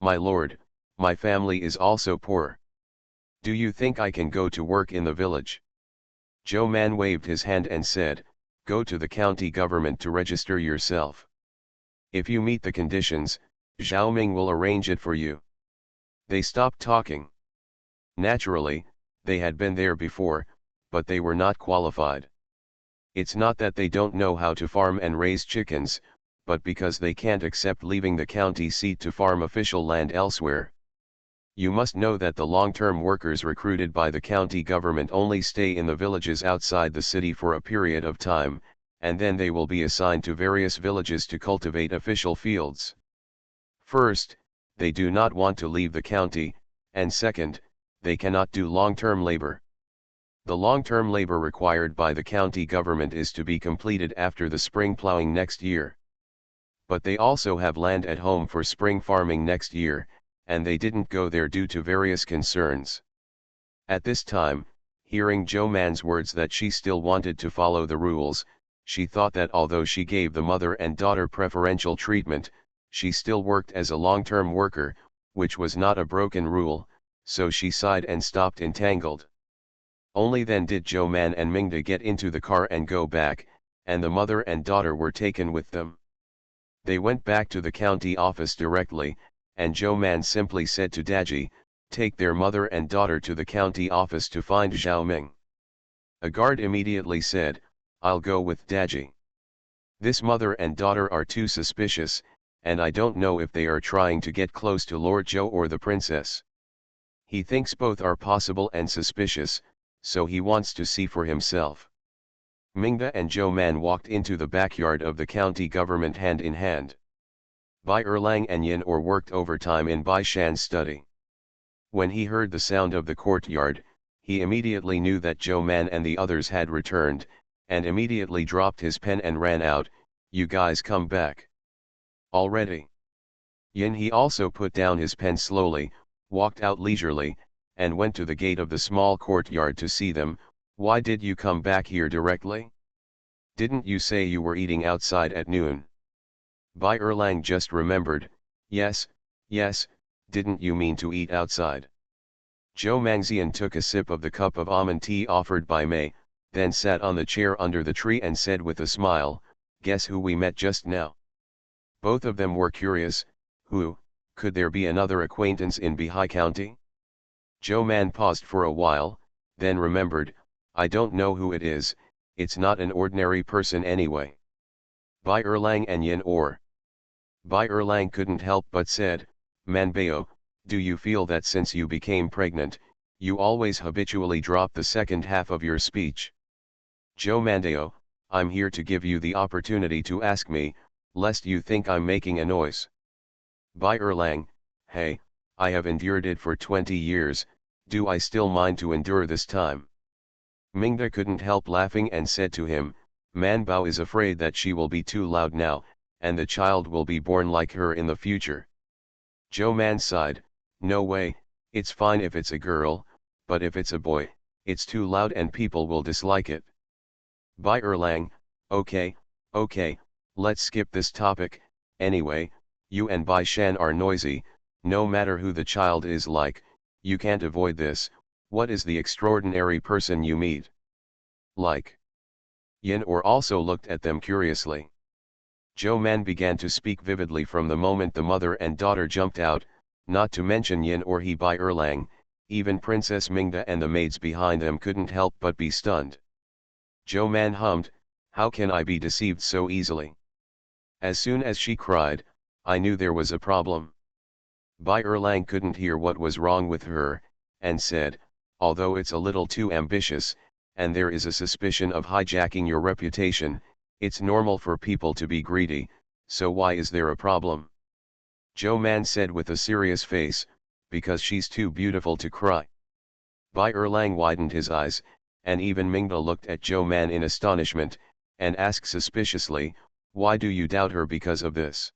My lord, my family is also poor. Do you think I can go to work in the village? Zhou Man waved his hand and said, go to the county government to register yourself. If you meet the conditions, Zhao Ming will arrange it for you. They stopped talking. Naturally, they had been there before, but they were not qualified. It's not that they don't know how to farm and raise chickens, but because they can't accept leaving the county seat to farm official land elsewhere. You must know that the long-term workers recruited by the county government only stay in the villages outside the city for a period of time, and then they will be assigned to various villages to cultivate official fields. First, they do not want to leave the county, and second, they cannot do long-term labor. The long-term labor required by the county government is to be completed after the spring plowing next year. But they also have land at home for spring farming next year, and they didn't go there due to various concerns. At this time, hearing Zhou Man's words that she still wanted to follow the rules, she thought that although she gave the mother and daughter preferential treatment, she still worked as a long-term worker, which was not a broken rule, so she sighed and stopped entangled. Only then did Zhou Man and Mingda get into the car and go back, and the mother and daughter were taken with them. They went back to the county office directly, and Zhou Man simply said to Daji, take their mother and daughter to the county office to find Zhao Ming. A guard immediately said, I'll go with Daji. This mother and daughter are too suspicious, and I don't know if they are trying to get close to Lord Zhou or the princess. He thinks both are possible and suspicious, so he wants to see for himself. Mingda and Zhou Man walked into the backyard of the county government hand in hand. Bai Erlang and Yin Or worked overtime in Bai Shan's study. When he heard the sound of the courtyard, he immediately knew that Zhou Man and the others had returned, and immediately dropped his pen and ran out, you guys come back. Already? Yin He also put down his pen slowly, walked out leisurely, and went to the gate of the small courtyard to see them. Why did you come back here directly? Didn't you say you were eating outside at noon? Bai Erlang just remembered, yes, didn't you mean to eat outside? Zhou Mangxian took a sip of the cup of almond tea offered by Mei, then sat on the chair under the tree and said with a smile, guess who we met just now? Both of them were curious, who, could there be another acquaintance in Bihai County? Zhou Man paused for a while, then remembered, I don't know who it is, it's not an ordinary person anyway. Bai Erlang and Yin Or. Bai Erlang couldn't help but said, Manbao, do you feel that since you became pregnant, you always habitually drop the second half of your speech? Zhou Mandao, I'm here to give you the opportunity to ask me, lest you think I'm making a noise. Bai Erlang, hey, I have endured it for 20 years, do I still mind to endure this time? Mingda couldn't help laughing and said to him, Man Bao is afraid that she will be too loud now, and the child will be born like her in the future. Zhou Man sighed, no way, it's fine if it's a girl, but if it's a boy, it's too loud and people will dislike it. Bai Erlang, okay, let's skip this topic, anyway, you and Bai Shan are noisy, no matter who the child is like, you can't avoid this. What is the extraordinary person you meet? Like? Yin Or also looked at them curiously. Zhou Man began to speak vividly from the moment the mother and daughter jumped out, not to mention Yin Or he Bai Erlang, even Princess Mingda and the maids behind them couldn't help but be stunned. Zhou Man hummed, how can I be deceived so easily? As soon as she cried, I knew there was a problem. Bai Erlang couldn't hear what was wrong with her, and said, although it's a little too ambitious, and there is a suspicion of hijacking your reputation, it's normal for people to be greedy, so why is there a problem? Zhou Man said with a serious face, because she's too beautiful to cry. Bai Erlang widened his eyes, and even Mingda looked at Zhou Man in astonishment, and asked suspiciously, why do you doubt her because of this?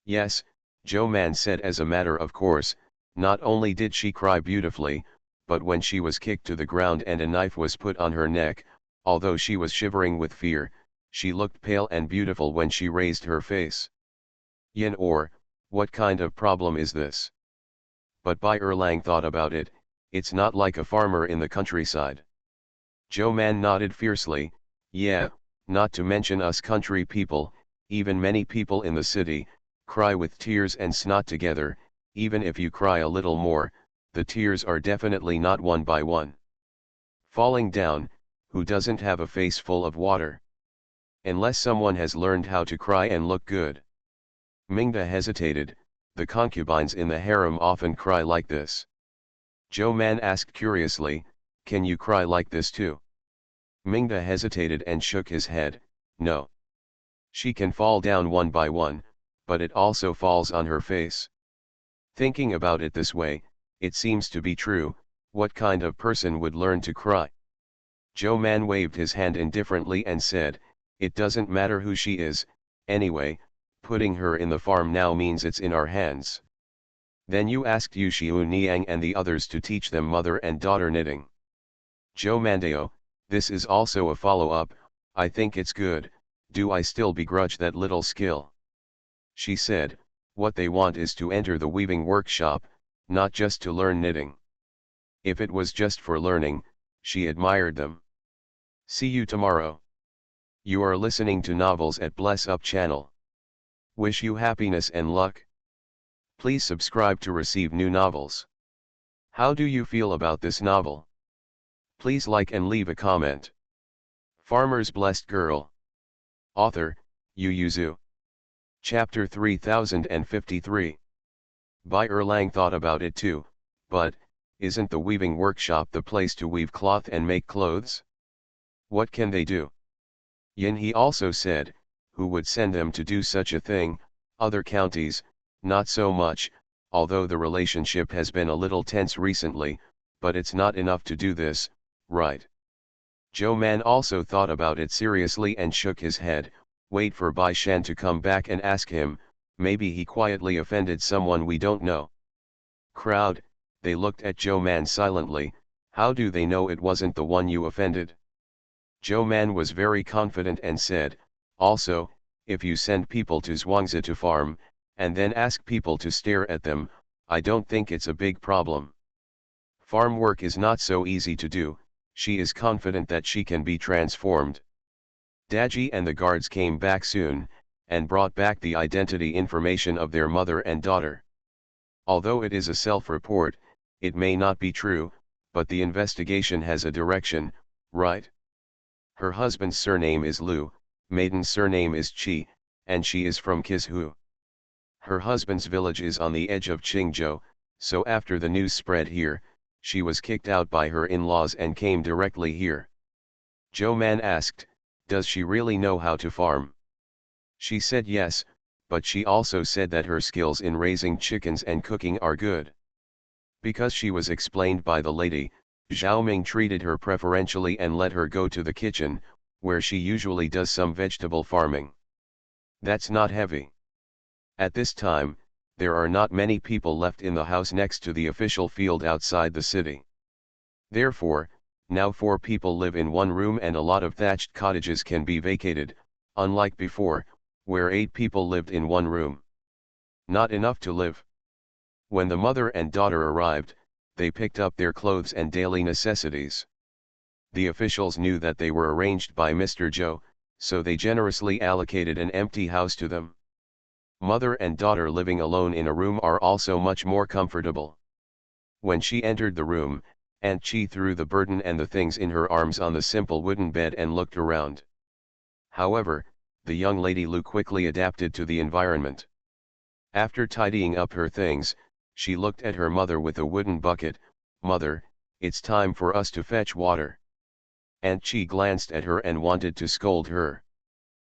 Yes, Zhou Man said as a matter of course, not only did she cry beautifully, but when she was kicked to the ground and a knife was put on her neck, although she was shivering with fear, she looked pale and beautiful when she raised her face. Yin or, what kind of problem is this? But Bai Erlang thought about it, it's not like a farmer in the countryside. Zhou Man nodded fiercely, yeah, not to mention us country people, even many people in the city, cry with tears and snot together, even if you cry a little more, the tears are definitely not one by one falling down. Who doesn't have a face full of water? Unless someone has learned how to cry and look good. Mingda hesitated, the concubines in the harem often cry like this. Zhou Man asked curiously, can you cry like this too? Mingda hesitated and shook his head, no. She can fall down one by one, but it also falls on her face. Thinking about it this way, it seems to be true. What kind of person would learn to cry? Zhou Man waved his hand indifferently and said, it doesn't matter who she is, anyway, putting her in the farm now means it's in our hands. Then you asked Yu Xiu Niang and the others to teach them mother and daughter knitting. Zhou Mandao, this is also a follow-up, I think it's good, do I still begrudge that little skill? She said, what they want is to enter the weaving workshop, not just to learn knitting. If it was just for learning, she admired them. See you tomorrow. You are listening to Novels at Bless Up channel. Wish you happiness and luck. Please subscribe to receive new novels. How do you feel about this novel? Please like and leave a comment. Farmer's Blessed Girl. Author, Yu Yuzu. Chapter 3053. Bai Erlang thought about it too, but, isn't the weaving workshop the place to weave cloth and make clothes? What can they do? Yin he also said, who would send them to do such a thing? Other counties, not so much, although the relationship has been a little tense recently, but it's not enough to do this, right? Zhou Man also thought about it seriously and shook his head, wait for Bai Shan to come back and ask him, maybe he quietly offended someone we don't know. Crowd, they looked at Zhou Man silently, how do they know it wasn't the one you offended? Zhou Man was very confident and said, also, if you send people to Zhuangzi to farm, and then ask people to stare at them, I don't think it's a big problem. Farm work is not so easy to do, she is confident that she can be transformed. Daji and the guards came back soon, and brought back the identity information of their mother and daughter. Although it is a self-report, it may not be true, but the investigation has a direction, right? Her husband's surname is Lu, maiden's surname is Qi, and she is from Kizhu. Her husband's village is on the edge of Qingzhou, so after the news spread here, she was kicked out by her in-laws and came directly here. Zhou Man asked, does she really know how to farm? She said yes, but she also said that her skills in raising chickens and cooking are good. Because she was explained by the lady, Zhao Ming treated her preferentially and let her go to the kitchen, where she usually does some vegetable farming. That's not heavy. At this time, there are not many people left in the house next to the official field outside the city. Therefore, now 4 people live in one room and a lot of thatched cottages can be vacated, unlike before, where 8 people lived in one room. Not enough to live. When the mother and daughter arrived, they picked up their clothes and daily necessities. The officials knew that they were arranged by Mr. Zhou, so they generously allocated an empty house to them. Mother and daughter living alone in a room are also much more comfortable. When she entered the room, Aunt Qi threw the burden and the things in her arms on the simple wooden bed and looked around. However, the young lady Lu quickly adapted to the environment. After tidying up her things, she looked at her mother with a wooden bucket. Mother, it's time for us to fetch water. Aunt Qi glanced at her and wanted to scold her.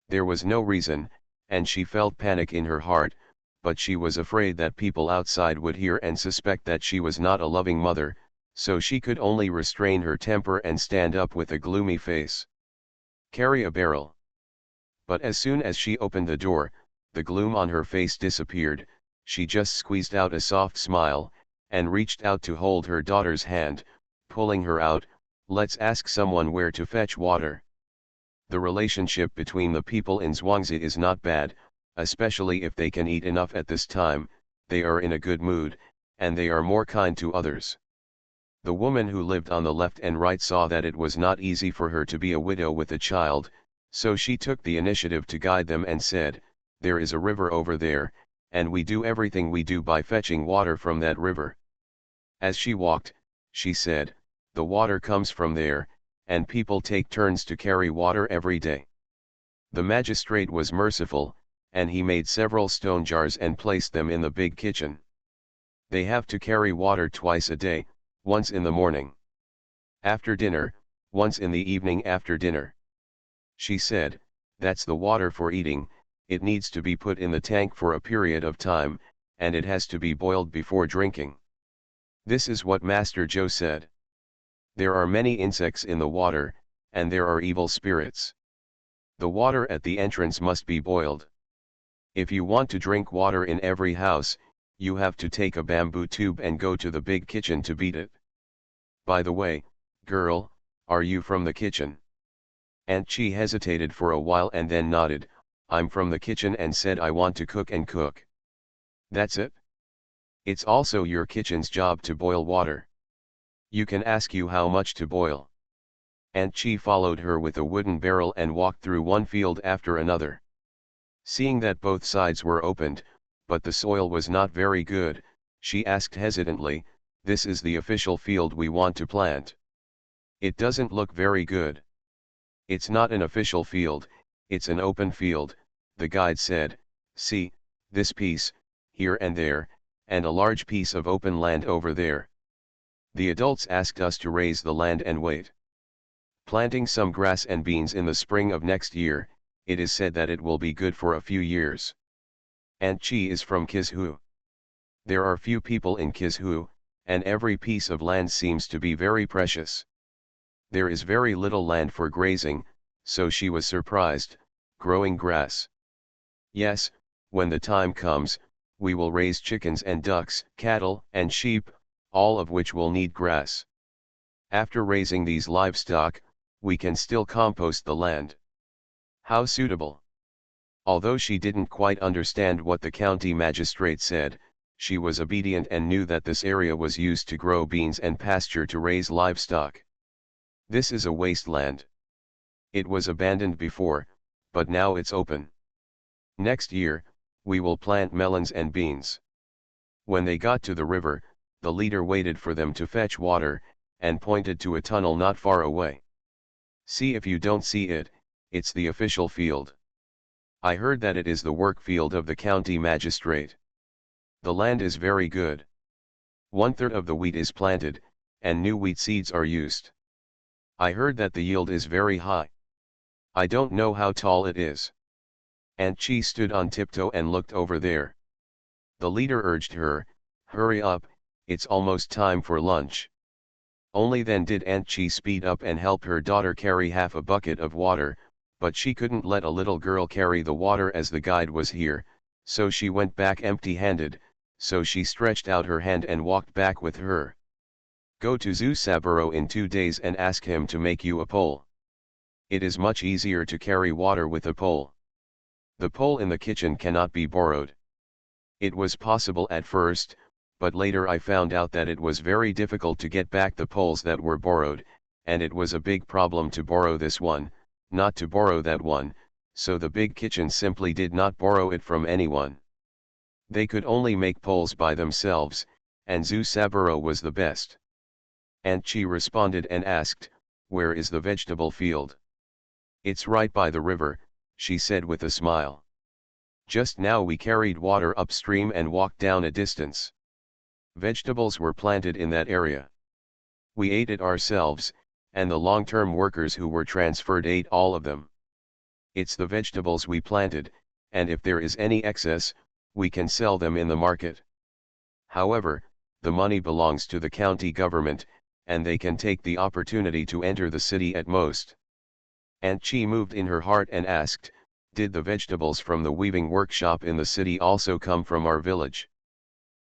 There was no reason, and she felt panic in her heart, but she was afraid that people outside would hear and suspect that she was not a loving mother, so she could only restrain her temper and stand up with a gloomy face. Carry a barrel. But as soon as she opened the door, the gloom on her face disappeared, she just squeezed out a soft smile, and reached out to hold her daughter's hand, pulling her out, let's ask someone where to fetch water. The relationship between the people in Zhuangzi is not bad, especially if they can eat enough at this time, they are in a good mood, and they are more kind to others. The woman who lived on the left and right saw that it was not easy for her to be a widow with a child, so she took the initiative to guide them and said, "There is a river over there, and we do everything we do by fetching water from that river." As she walked, she said, "The water comes from there, and people take turns to carry water every day." The magistrate was merciful, and he made several stone jars and placed them in the big kitchen. They have to carry water twice a day, once in the morning after dinner, once in the evening after dinner. She said, "That's the water for eating, it needs to be put in the tank for a period of time, and it has to be boiled before drinking." This is what Master Joe said. There are many insects in the water, and there are evil spirits. The water at the entrance must be boiled. If you want to drink water in every house, you have to take a bamboo tube and go to the big kitchen to beat it. By the way, girl, are you from the kitchen? Aunt Chi hesitated for a while and then nodded, "I'm from the kitchen," and said, "I want to cook and cook." "That's it? It's also your kitchen's job to boil water. You can ask you how much to boil." Aunt Chi followed her with a wooden barrel and walked through one field after another. Seeing that both sides were opened, but the soil was not very good, she asked hesitantly, "This is the official field we want to plant. It doesn't look very good." "It's not an official field, it's an open field," the guide said. "See, this piece, here and there, and a large piece of open land over there. The adults asked us to raise the land and wait. Planting some grass and beans in the spring of next year, it is said that it will be good for a few years." Aunt Chi is from Kishu. There are few people in Kishu, and every piece of land seems to be very precious. There is very little land for grazing, so she was surprised, growing grass. "Yes, when the time comes, we will raise chickens and ducks, cattle and sheep, all of which will need grass. After raising these livestock, we can still compost the land." How suitable! Although she didn't quite understand what the county magistrate said, she was obedient and knew that this area was used to grow beans and pasture to raise livestock. This is a wasteland. It was abandoned before, but now it's open. Next year, we will plant melons and beans. When they got to the river, the leader waited for them to fetch water, and pointed to a tunnel not far away. "See if you don't see it, it's the official field. I heard that it is the work field of the county magistrate. The land is very good. 1/3 of the wheat is planted, and new wheat seeds are used. I heard that the yield is very high. I don't know how tall it is." Aunt Chi stood on tiptoe and looked over there. The leader urged her, "Hurry up, it's almost time for lunch." Only then did Aunt Chi speed up and help her daughter carry half a bucket of water, but she couldn't let a little girl carry the water as the guide was here, so she went back empty-handed, so she stretched out her hand and walked back with her. "Go to Zusaburo in 2 days and ask him to make you a pole. It is much easier to carry water with a pole. The pole in the kitchen cannot be borrowed. It was possible at first, but later I found out that it was very difficult to get back the poles that were borrowed, and it was a big problem to borrow this one, not to borrow that one, so the big kitchen simply did not borrow it from anyone. They could only make poles by themselves, and Zusaburo was the best." Aunt Chi responded and asked, "Where is the vegetable field?" "It's right by the river," she said with a smile. "Just now we carried water upstream and walked down a distance. Vegetables were planted in that area. We ate it ourselves, and the long-term workers who were transferred ate all of them. It's the vegetables we planted, and if there is any excess, we can sell them in the market. However, the money belongs to the county government, and they can take the opportunity to enter the city at most." Aunt Chi moved in her heart and asked, "Did the vegetables from the weaving workshop in the city also come from our village?"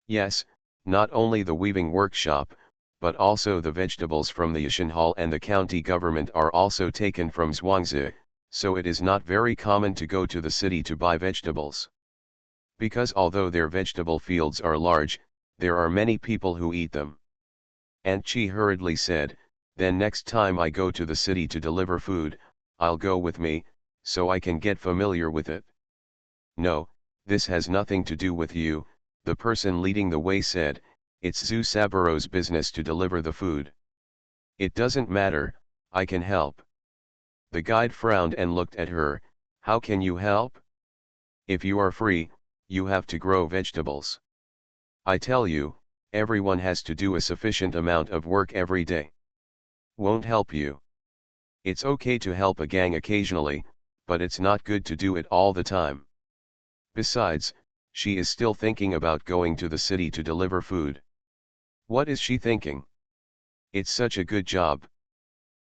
"Yes, not only the weaving workshop, but also the vegetables from the Yashin Hall and the county government are also taken from Zhuangzi, so it is not very common to go to the city to buy vegetables." Because although their vegetable fields are large, there are many people who eat them. Aunt Chi hurriedly said, then next time I go to the city to deliver food, I'll go with me, so I can get familiar with it. No, this has nothing to do with you, the person leading the way said, it's Zhu Saburo's business to deliver the food. It doesn't matter, I can help. The guide frowned and looked at her, how can you help? If you are free, you have to grow vegetables. I tell you, everyone has to do a sufficient amount of work every day. Won't help you. It's okay to help a gang occasionally, but it's not good to do it all the time. Besides, she is still thinking about going to the city to deliver food. What is she thinking? It's such a good job.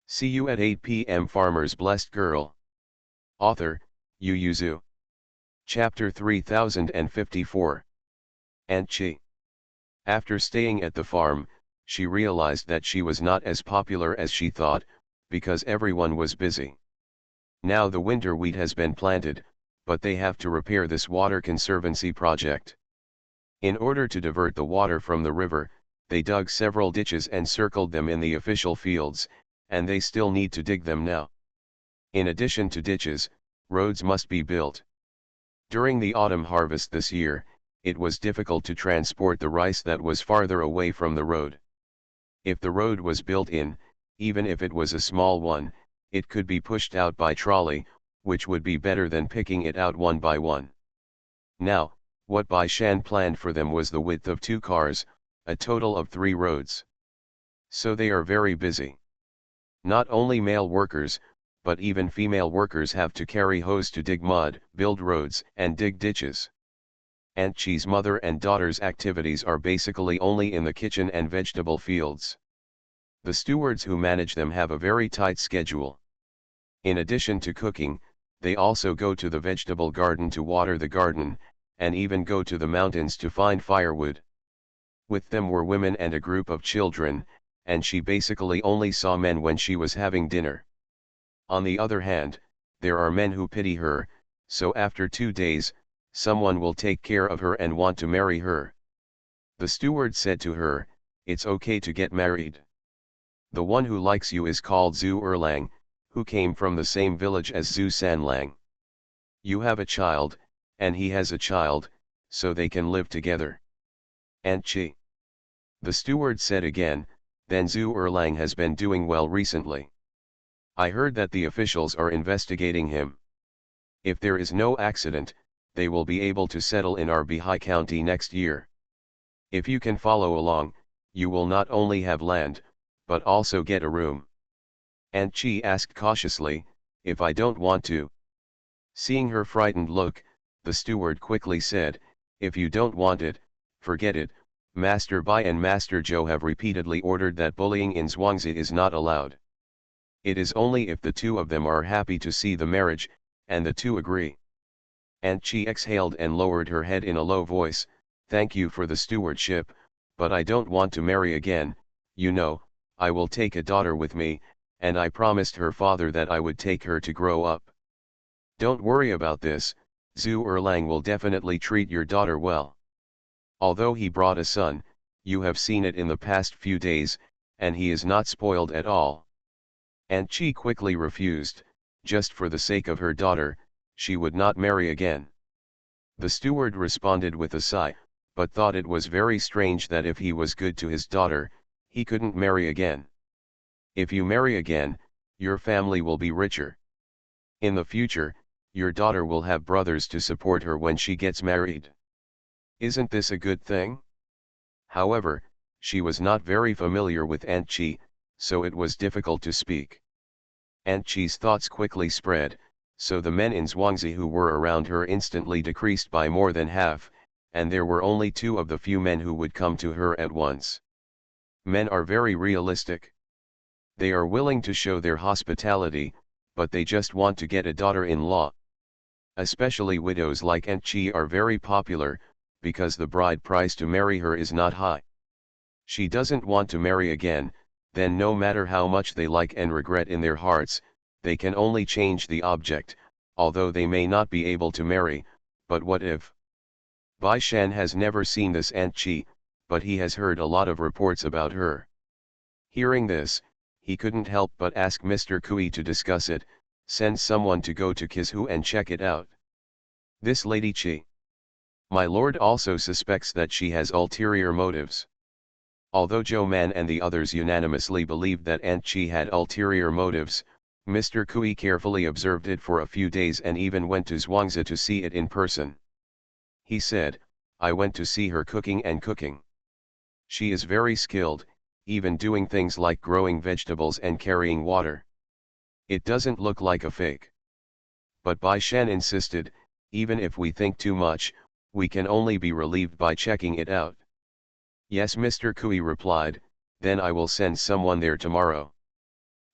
See you at 8 p.m. Farmer's Blessed Girl. Author, Yu Yuzu. Chapter 3054. Aunt Chi. After staying at the farm, she realized that she was not as popular as she thought, because everyone was busy. Now the winter wheat has been planted, but they have to repair this water conservancy project. In order to divert the water from the river, they dug several ditches and circled them in the official fields, and they still need to dig them now. In addition to ditches, roads must be built. During the autumn harvest this year, it was difficult to transport the rice that was farther away from the road. If the road was built in, even if it was a small one, it could be pushed out by trolley, which would be better than picking it out one by one. Now, what Bai Shan planned for them was the width of 2 cars, a total of 3 roads. So they are very busy. Not only male workers, but even female workers have to carry hose to dig mud, build roads, and dig ditches. Aunt Chi's mother and daughter's activities are basically only in the kitchen and vegetable fields. The stewards who manage them have a very tight schedule. In addition to cooking, they also go to the vegetable garden to water the garden, and even go to the mountains to find firewood. With them were women and a group of children, and she basically only saw men when she was having dinner. On the other hand, there are men who pity her, so after 2 days, someone will take care of her and want to marry her. The steward said to her, it's okay to get married. The one who likes you is called Zhu Erlang, who came from the same village as Zhu Sanlang. You have a child, and he has a child, so they can live together. Aunt Chi. The steward said again, then Zhu Erlang has been doing well recently. I heard that the officials are investigating him. If there is no accident, they will be able to settle in our Bihai County next year. If you can follow along, you will not only have land, but also get a room. Aunt Chi asked cautiously, if I don't want to. Seeing her frightened look, the steward quickly said, if you don't want it, forget it. Master Bai and Master Zhou have repeatedly ordered that bullying in Zhuangzi is not allowed. It is only if the 2 of them are happy to see the marriage, and the 2 agree. Aunt Chi exhaled and lowered her head in a low voice, thank you for the stewardship, but I don't want to marry again. You know, I will take a daughter with me, and I promised her father that I would take her to grow up. Don't worry about this, Zhu Erlang will definitely treat your daughter well. Although he brought a son, you have seen it in the past few days, and he is not spoiled at all. Aunt Chi quickly refused, just for the sake of her daughter, she would not marry again. The steward responded with a sigh, but thought it was very strange that if he was good to his daughter, he couldn't marry again. If you marry again, your family will be richer. In the future, your daughter will have brothers to support her when she gets married. Isn't this a good thing? However, she was not very familiar with Aunt Chi, so it was difficult to speak. Aunt Chi's thoughts quickly spread, so the men in Zhuangzi who were around her instantly decreased by more than half, and there were only 2 of the few men who would come to her at once. Men are very realistic. They are willing to show their hospitality, but they just want to get a daughter-in-law. Especially widows like Aunt Chi are very popular, because the bride price to marry her is not high. She doesn't want to marry again, then no matter how much they like and regret in their hearts, they can only change the object, although they may not be able to marry, but what if? Bai Shan has never seen this Aunt Chi, but he has heard a lot of reports about her. Hearing this, he couldn't help but ask Mr. Kui to discuss it, send someone to go to Kizhu and check it out. This Lady Chi, my lord, also suspects that she has ulterior motives. Although Zhou Man and the others unanimously believed that Aunt Chi had ulterior motives, Mr. Kui carefully observed it for a few days and even went to Zhuangzi to see it in person. He said, I went to see her cooking and cooking. She is very skilled, even doing things like growing vegetables and carrying water. It doesn't look like a fake. But Bai Shan insisted, even if we think too much, we can only be relieved by checking it out. Yes, Mr. Kui replied, then I will send someone there tomorrow.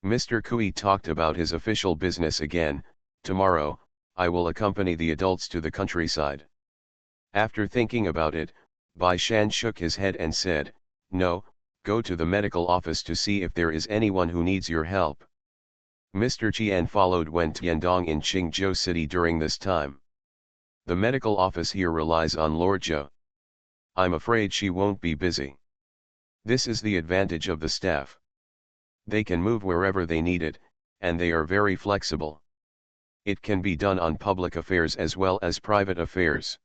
Mr. Kui talked about his official business again. Tomorrow, I will accompany the adults to the countryside. After thinking about it, Bai Shan shook his head and said, no, go to the medical office to see if there is anyone who needs your help. Mr. Qian followed Wen Tiandong in Qingzhou City during this time. The medical office here relies on Lord Zhou. I'm afraid she won't be busy. This is the advantage of the staff. They can move wherever they need it, and they are very flexible. It can be done on public affairs as well as private affairs.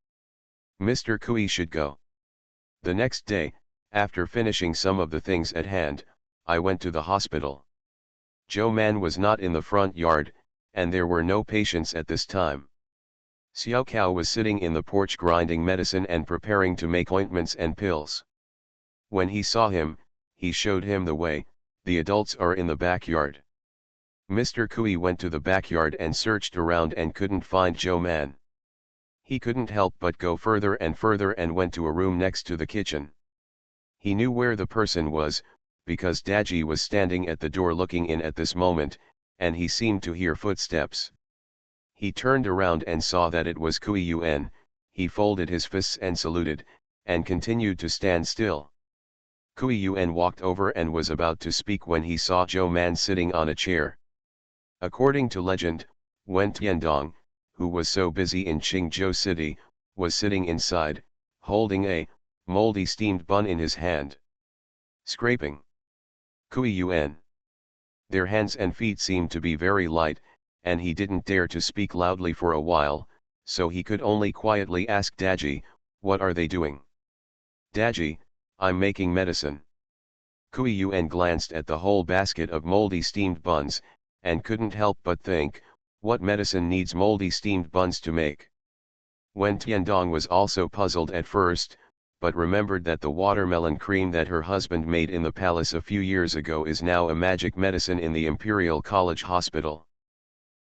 Mr. Kui should go. The next day, after finishing some of the things at hand, I went to the hospital. Zhou Man was not in the front yard, and there were no patients at this time. Xiao Cao was sitting in the porch grinding medicine and preparing to make ointments and pills. When he saw him, he showed him the way. The adults are in the backyard. Mr. Kui went to the backyard and searched around and couldn't find Zhou Man. He couldn't help but go further and went to a room next to the kitchen. He knew where the person was, because Daji was standing at the door looking in at this moment, and he seemed to hear footsteps. He turned around and saw that it was Kui Yuan. He folded his fists and saluted, and continued to stand still. Kui Yuan walked over and was about to speak when he saw Zhou Man sitting on a chair. According to legend, Wen Tiandong, who was so busy in Qingzhou City, was sitting inside, holding a moldy steamed bun in his hand. Scraping. Kui Yuan. Their hands and feet seemed to be very light, and he didn't dare to speak loudly for a while, so he could only quietly ask Daji, what are they doing? Daji, I'm making medicine. Kui Yuan glanced at the whole basket of moldy steamed buns, and couldn't help but think, what medicine needs moldy steamed buns to make? Wen Tiandong was also puzzled at first, but remembered that the watermelon cream that her husband made in the palace a few years ago is now a magic medicine in the Imperial College Hospital.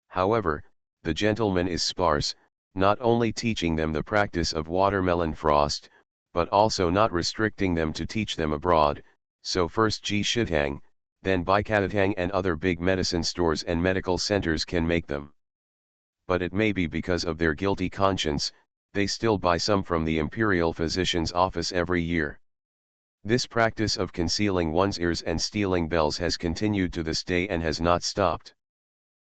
However, the gentleman is sparse, not only teaching them the practice of watermelon frost, but also not restricting them to teach them abroad, so first Ji Shitang, then Baikatang and other big medicine stores and medical centers can make them. But it may be because of their guilty conscience, they still buy some from the imperial physician's office every year. This practice of concealing one's ears and stealing bells has continued to this day and has not stopped.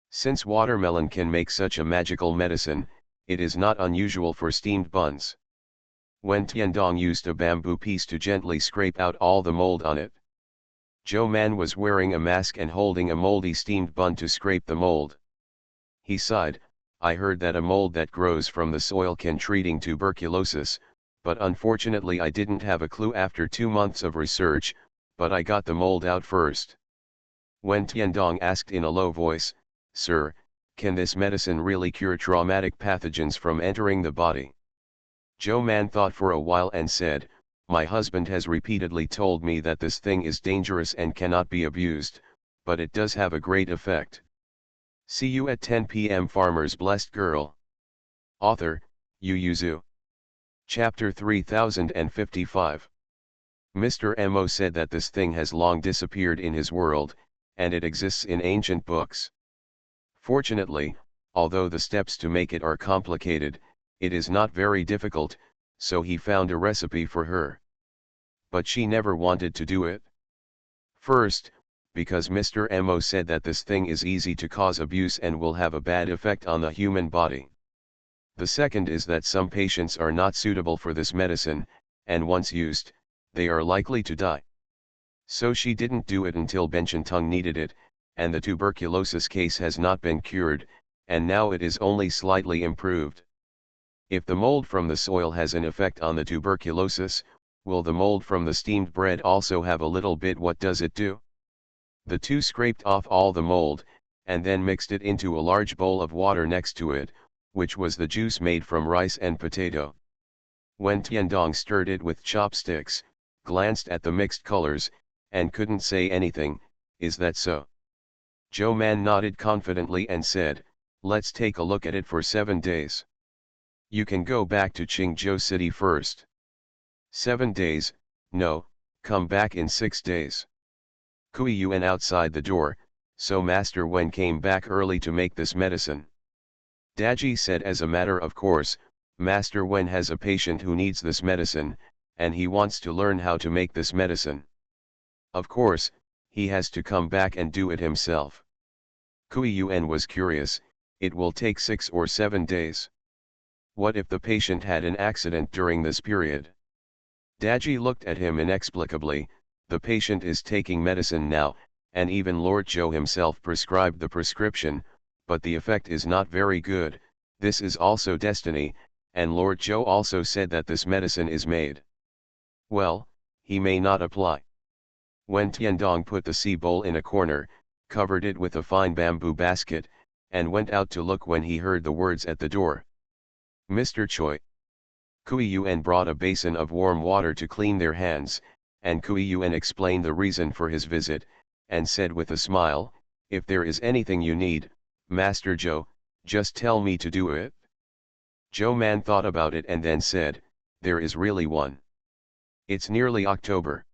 Since watermelon can make such a magical medicine, it is not unusual for steamed buns. Wen Tiandong used a bamboo piece to gently scrape out all the mold on it. Zhou Man was wearing a mask and holding a moldy steamed bun to scrape the mold. He sighed, I heard that a mold that grows from the soil can treating tuberculosis, but unfortunately I didn't have a clue after 2 months of research, but I got the mold out first. Wen Tiandong asked in a low voice, Sir, can this medicine really cure traumatic pathogens from entering the body? Zhou Man thought for a while and said, my husband has repeatedly told me that this thing is dangerous and cannot be abused, but it does have a great effect. See you at 10 p.m. Farmer's Blessed Girl. Author, Yu Yuzu. Chapter 3055. Mr. Mo said that this thing has long disappeared in his world, and it exists in ancient books. Fortunately, although the steps to make it are complicated, it is not very difficult, so he found a recipe for her. But she never wanted to do it. First, because Mr. Mo said that this thing is easy to cause abuse and will have a bad effect on the human body. The second is that some patients are not suitable for this medicine, and once used, they are likely to die. So she didn't do it until Benchantong needed it, and the tuberculosis case has not been cured, and now it is only slightly improved. If the mold from the soil has an effect on the tuberculosis, will the mold from the steamed bread also have a little bit? What does it do? The two scraped off all the mold, and then mixed it into a large bowl of water next to it, which was the juice made from rice and potato. When Tiandong stirred it with chopsticks, glanced at the mixed colors, and couldn't say anything, "Is that so?" Zhou Man nodded confidently and said, "Let's take a look at it for 7 days. You can go back to Qingzhou City first." 7 days, no, come back in 6 days. Kui Yuan outside the door, so Master Wen came back early to make this medicine. Daji said, as a matter of course, Master Wen has a patient who needs this medicine, and he wants to learn how to make this medicine. Of course, he has to come back and do it himself. Kui Yuan was curious, it will take 6 or 7 days. What if the patient had an accident during this period? Daji looked at him inexplicably. The patient is taking medicine now, and even Lord Zhou himself prescribed the prescription, but the effect is not very good. This is also destiny, and Lord Zhou also said that this medicine is made. Well, he may not apply. When Tiandong put the sea bowl in a corner, covered it with a fine bamboo basket, and went out to look when he heard the words at the door. "Mr. Choi." Kui Yuan brought a basin of warm water to clean their hands, and Kui Yuan explained the reason for his visit, and said with a smile, "If there is anything you need, Master Zhou, just tell me to do it." Zhou Man thought about it and then said, "There is really one. It's nearly October.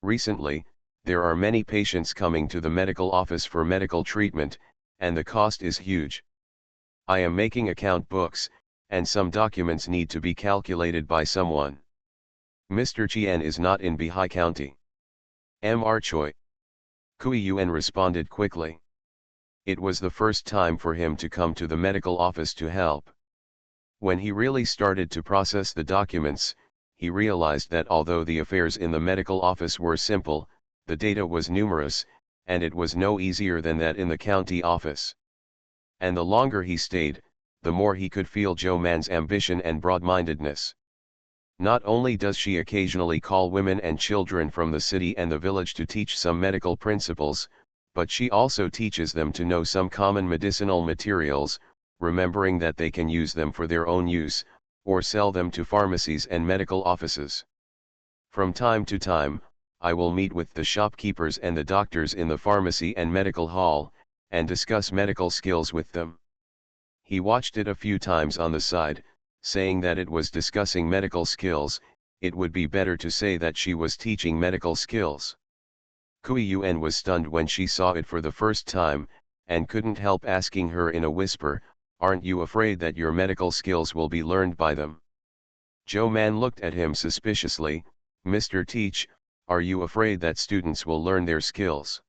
Recently, there are many patients coming to the medical office for medical treatment, and the cost is huge. I am making account books, and some documents need to be calculated by someone. Mr. Qian is not in Bihai County." Mr. Choi. Kui Yuan responded quickly. It was the first time for him to come to the medical office to help. When he really started to process the documents, he realized that although the affairs in the medical office were simple, the data was numerous, and it was no easier than that in the county office. And the longer he stayed, the more he could feel Zhou Man's ambition and broad-mindedness. Not only does she occasionally call women and children from the city and the village to teach some medical principles, but she also teaches them to know some common medicinal materials, remembering that they can use them for their own use, or sell them to pharmacies and medical offices. From time to time, I will meet with the shopkeepers and the doctors in the pharmacy and medical hall, and discuss medical skills with them. He watched it a few times on the side, saying that it was discussing medical skills. It would be better to say that she was teaching medical skills. Kui Yuan was stunned when she saw it for the first time, and couldn't help asking her in a whisper, "Aren't you afraid that your medical skills will be learned by them?" Zhou Man looked at him suspiciously. "Mr. Teach, are you afraid that students will learn their skills?"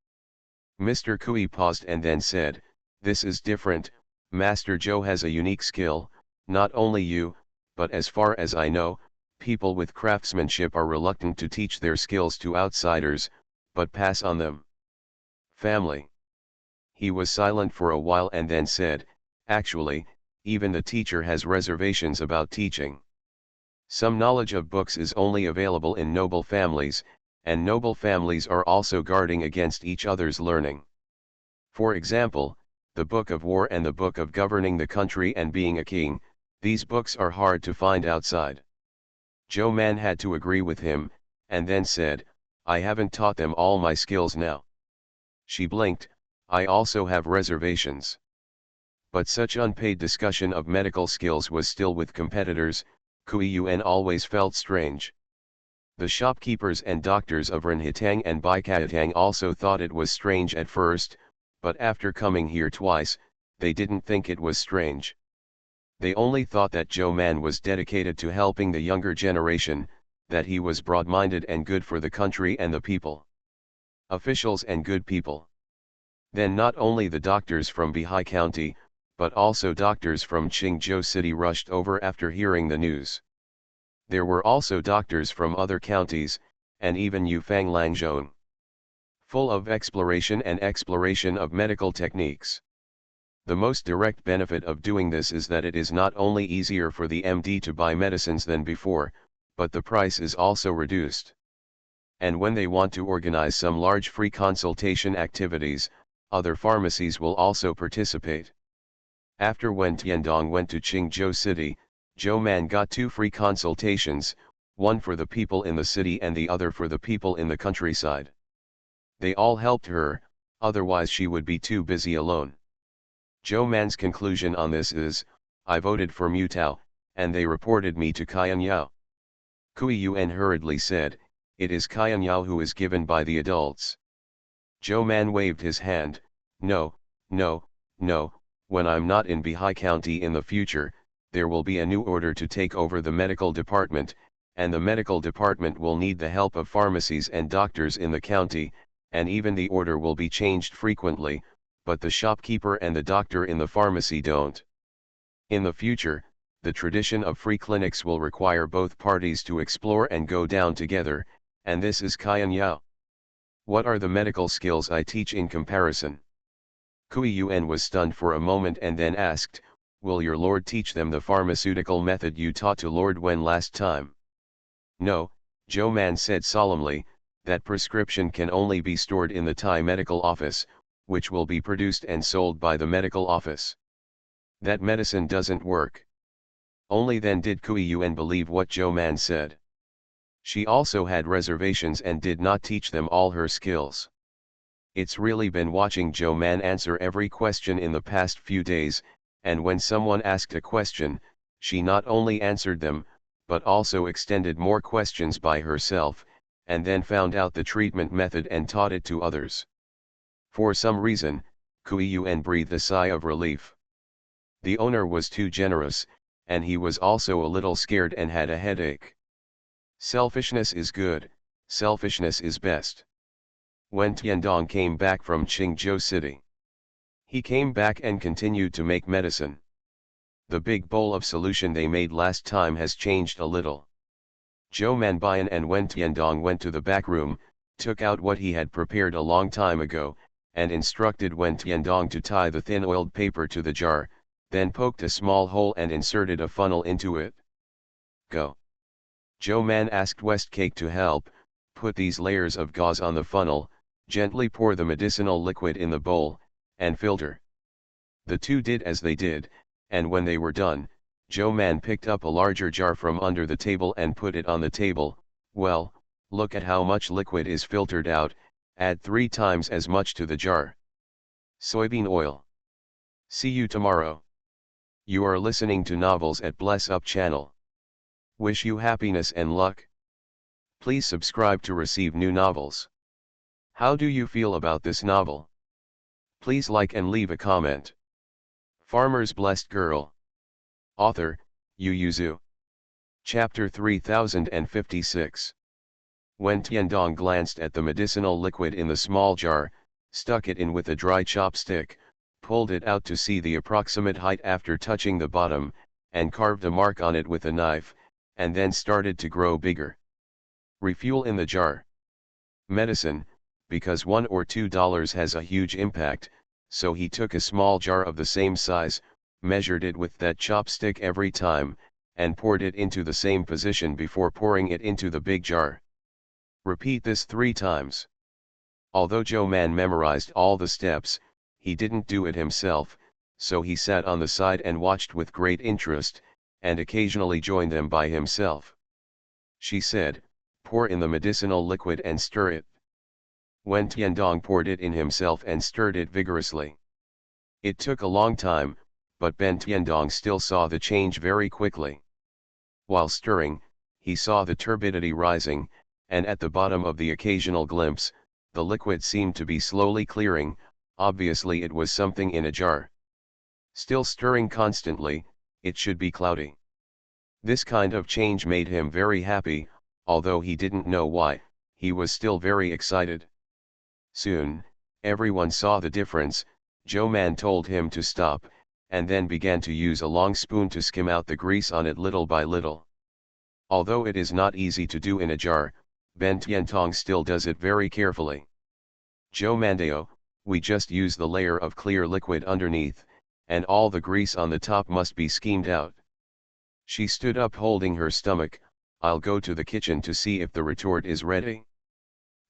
Mr. Kui paused and then said, "This is different. Master Zhou has a unique skill. Not only you, but as far as I know, people with craftsmanship are reluctant to teach their skills to outsiders, but pass on them. Family." He was silent for a while and then said, "Actually, even the teacher has reservations about teaching. Some knowledge of books is only available in noble families, and noble families are also guarding against each other's learning. For example, the Book of War and the Book of Governing the Country and Being a King, these books are hard to find outside." Zhou Man had to agree with him, and then said, "I haven't taught them all my skills now." She blinked. "I also have reservations." But such unpaid discussion of medical skills was still with competitors. Kui Yuan always felt strange. The shopkeepers and doctors of Renhitang and Baikatang also thought it was strange at first, but after coming here twice, they didn't think it was strange. They only thought that Zhou Man was dedicated to helping the younger generation, that he was broad-minded and good for the country and the people. Officials and good people. Then not only the doctors from Bihai County, but also doctors from Qingzhou City rushed over after hearing the news. There were also doctors from other counties, and even Yufang Langzhong. Full of exploration of medical techniques. The most direct benefit of doing this is that it is not only easier for the MD to buy medicines than before, but the price is also reduced. And when they want to organize some large free consultation activities, other pharmacies will also participate. After Wen Tiandong went to Qingzhou City, Zhou Man got 2 free consultations, one for the people in the city and the other for the people in the countryside. They all helped her, otherwise she would be too busy alone. Zhou Man's conclusion on this is, I voted for Mu Tao, and they reported me to Qian Yao. Kui Yuan hurriedly said, it is Qian Yao who is given by the adults. Zhou Man waved his hand, no, no, no, when I'm not in Bihai County in the future, there will be a new order to take over the medical department, and the medical department will need the help of pharmacies and doctors in the county, and even the order will be changed frequently, but the shopkeeper and the doctor in the pharmacy don't. In the future, the tradition of free clinics will require both parties to explore and go down together, and this is Qian Yao. What are the medical skills I teach in comparison? Kui Yuan was stunned for a moment and then asked, will your lord teach them the pharmaceutical method you taught to Lord Wen last time? No, Zhou Man said solemnly, that prescription can only be stored in the Thai medical office, which will be produced and sold by the medical office. That medicine doesn't work. Only then did Kui Yuan believe what Zhou Man said. She also had reservations and did not teach them all her skills. It's really been watching Zhou Man answer every question in the past few days, and when someone asked a question, she not only answered them, but also extended more questions by herself, and then found out the treatment method and taught it to others. For some reason, Kui Yuan breathed a sigh of relief. The owner was too generous, and he was also a little scared and had a headache. Selfishness is good, selfishness is best. When Tiandong came back from Qingzhou City, he came back and continued to make medicine. The big bowl of solution they made last time has changed a little. Zhou Manbian and Wen Tiandong went to the back room, took out what he had prepared a long time ago, and instructed Wen Tiandong to tie the thin oiled paper to the jar, then poked a small hole and inserted a funnel into it. Go. Zhou Man asked Westcake to help, put these layers of gauze on the funnel, gently pour the medicinal liquid in the bowl, and filter. The two did as they did, and when they were done, Zhou Man picked up a larger jar from under the table and put it on the table. Well, look at how much liquid is filtered out, add 3 times as much to the jar. Soybean oil. See you tomorrow. You are listening to Novels at Bless Up channel. Wish you happiness and luck. Please subscribe to receive new novels. How do you feel about this novel? Please like and leave a comment. Farmer's Blessed Girl. Author, Yu Yuzu. Chapter 3056. When Tiandong glanced at the medicinal liquid in the small jar, stuck it in with a dry chopstick, pulled it out to see the approximate height after touching the bottom, and carved a mark on it with a knife, and then started to grow bigger. Refuel in the jar. Medicine, because $1 or $2 has a huge impact, so he took a small jar of the same size, measured it with that chopstick every time, and poured it into the same position before pouring it into the big jar. Repeat this 3 times. Although Zhou Man memorized all the steps, he didn't do it himself, so he sat on the side and watched with great interest, and occasionally joined them by himself. She said, pour in the medicinal liquid and stir it. When Tiandong poured it in himself and stirred it vigorously. It took a long time, but Ben Tiandong still saw the change very quickly. While stirring, he saw the turbidity rising, and at the bottom of the occasional glimpse, the liquid seemed to be slowly clearing. Obviously it was something in a jar. Still stirring constantly, it should be cloudy. This kind of change made him very happy, although he didn't know why. He was still very excited. Soon, everyone saw the difference. Zhou Man told him to stop, and then began to use a long spoon to skim out the grease on it little by little. Although it is not easy to do in a jar, Ben Tiantong still does it very carefully. Joe Mandeo, we just use the layer of clear liquid underneath, and all the grease on the top must be skimmed out. She stood up holding her stomach. I'll go to the kitchen to see if the retort is ready.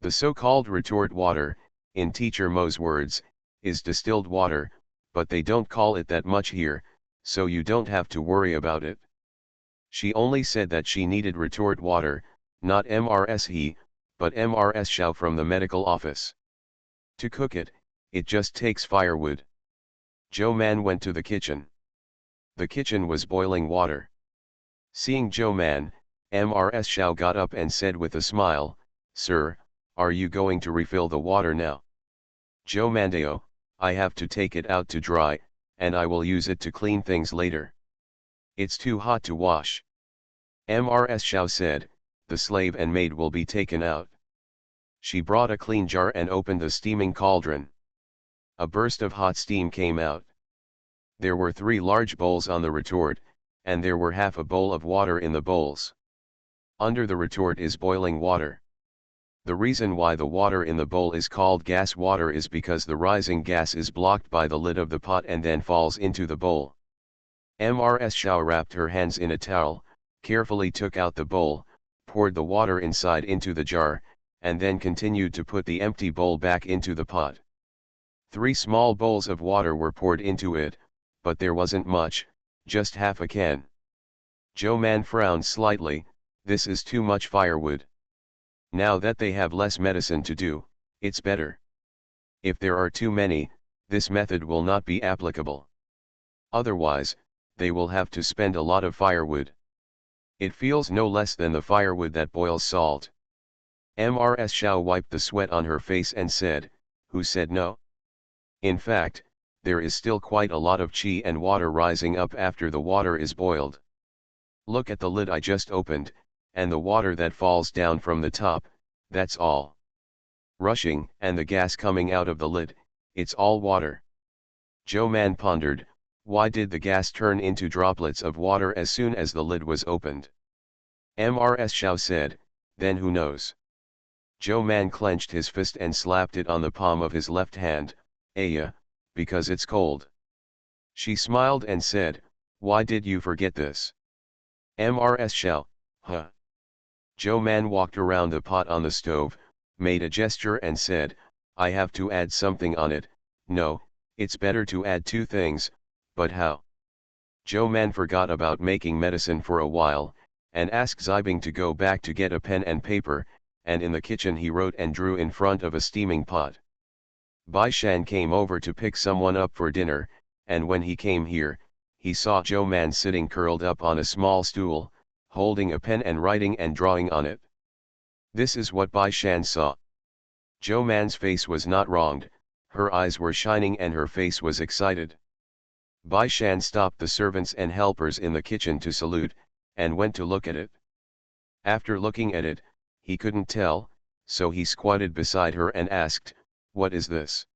The so-called retort water, in Teacher Mo's words, is distilled water, but they don't call it that much here, so you don't have to worry about it. She only said that she needed retort water, not MRS but MRS Xiao from the medical office. To cook it, it just takes firewood. Joe Man went to the kitchen. The kitchen was boiling water. Seeing Joe Man, MRS Xiao got up and said with a smile, "Sir, are you going to refill the water now?" Joe Mandeo, I have to take it out to dry, and I will use it to clean things later. It's too hot to wash. MRS Xiao said, the slave and maid will be taken out. She brought a clean jar and opened the steaming cauldron. A burst of hot steam came out. There were 3 large bowls on the retort, and there were half a bowl of water in the bowls. Under the retort is boiling water. The reason why the water in the bowl is called gas water is because the rising gas is blocked by the lid of the pot and then falls into the bowl. MRS Xiao wrapped her hands in a towel, carefully took out the bowl, poured the water inside into the jar, and then continued to put the empty bowl back into the pot. 3 small bowls of water were poured into it, but there wasn't much, just half a can. Joe Man frowned slightly. This is too much firewood. Now that they have less medicine to do, it's better. If there are too many, this method will not be applicable. Otherwise, they will have to spend a lot of firewood. It feels no less than the firewood that boils salt. MRS Xiao wiped the sweat on her face and said, "Who said no?" In fact, there is still quite a lot of qi and water rising up after the water is boiled. Look at the lid I just opened, and the water that falls down from the top, that's all. Rushing, and the gas coming out of the lid, it's all water. Joe Man pondered, why did the gas turn into droplets of water as soon as the lid was opened? MRS Xiao said, then who knows? Joe Man clenched his fist and slapped it on the palm of his left hand. Yeah, because it's cold. She smiled and said, why did you forget this? MRS Xiao, huh? Joe Man walked around the pot on the stove, made a gesture and said, I have to add something on it. No, it's better to add 2 things, but how? Joe Man forgot about making medicine for a while, and asked Zibing to go back to get a pen and paper, and in the kitchen he wrote and drew in front of a steaming pot. Bai Shan came over to pick someone up for dinner, and when he came here, he saw Joe Man sitting curled up on a small stool, holding a pen and writing and drawing on it. This is what Bai Shan saw. Joe Man's face was not wronged, her eyes were shining and her face was excited. Bai Shan stopped the servants and helpers in the kitchen to salute, and went to look at it. After looking at it, he couldn't tell, so he squatted beside her and asked, what is this?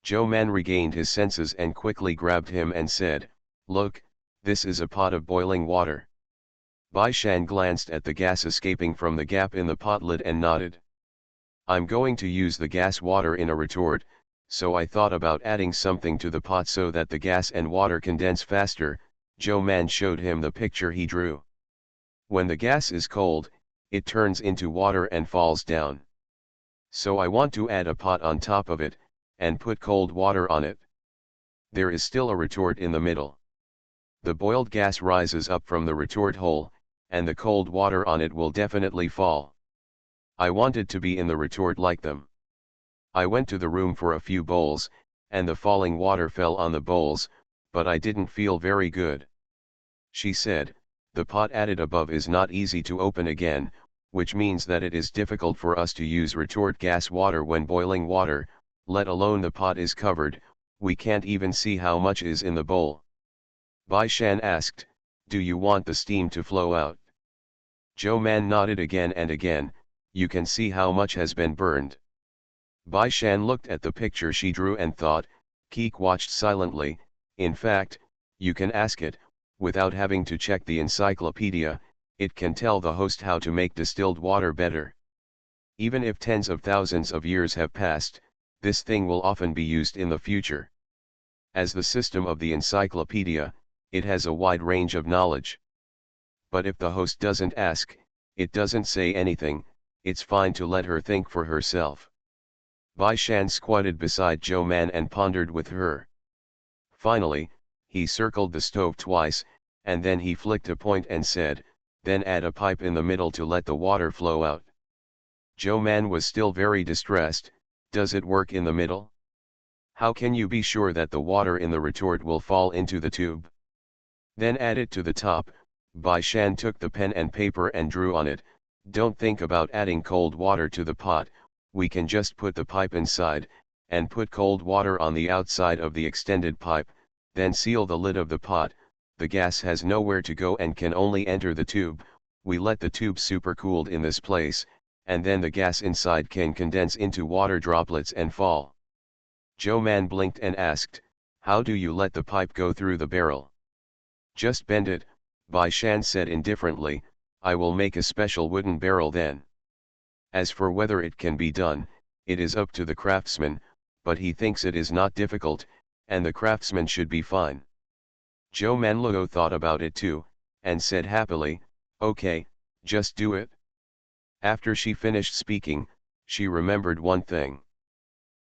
Joe Man regained his senses and quickly grabbed him and said, look, this is a pot of boiling water. Bai Shan glanced at the gas escaping from the gap in the pot lid and nodded. I'm going to use the gas water in a retort, so I thought about adding something to the pot so that the gas and water condense faster. Joe Man showed him the picture he drew. When the gas is cold, it turns into water and falls down. So I want to add a pot on top of it, and put cold water on it. There is still a retort in the middle. The boiled gas rises up from the retort hole, and the cold water on it will definitely fall. I wanted to be in the retort like them. I went to the room for a few bowls, and the falling water fell on the bowls, but I didn't feel very good. She said, the pot added above is not easy to open again, which means that it is difficult for us to use retort gas water when boiling water, let alone the pot is covered, we can't even see how much is in the bowl. Bai Shan asked, do you want the steam to flow out? Joe Man nodded again and again, you can see how much has been burned. Bai Shan looked at the picture she drew and thought, Keek watched silently, In fact, you can ask it, without having to check the encyclopedia, it can tell the host how to make distilled water better. Even if tens of thousands of years have passed, this thing will often be used in the future. As the system of the encyclopedia, it has a wide range of knowledge. But if the host doesn't ask, it doesn't say anything, it's fine to let her think for herself. Bai Shan squatted beside Zhou Man and pondered with her. Finally, he circled the stove twice, and then he flicked a point and said, "Then add a pipe in the middle to let the water flow out." Zhou Man was still very distressed. "Does it work in the middle? How can you be sure that the water in the retort will fall into the tube?" "Then add it to the top." Bai Shan took the pen and paper and drew on it. "Don't think about adding cold water to the pot, we can just put the pipe inside, and put cold water on the outside of the extended pipe, then seal the lid of the pot. The gas has nowhere to go and can only enter the tube. We let the tube supercooled in this place, and then the gas inside can condense into water droplets and fall." Zhou Man blinked and asked, "How do you let the pipe go through the barrel?" "Just bend it," Bai Shan said indifferently. "I will make a special wooden barrel then. As for whether it can be done, it is up to the craftsman, but he thinks it is not difficult, and the craftsman should be fine." Zhou Manluo thought about it too, and said happily, "Okay, just do it." After she finished speaking, she remembered one thing.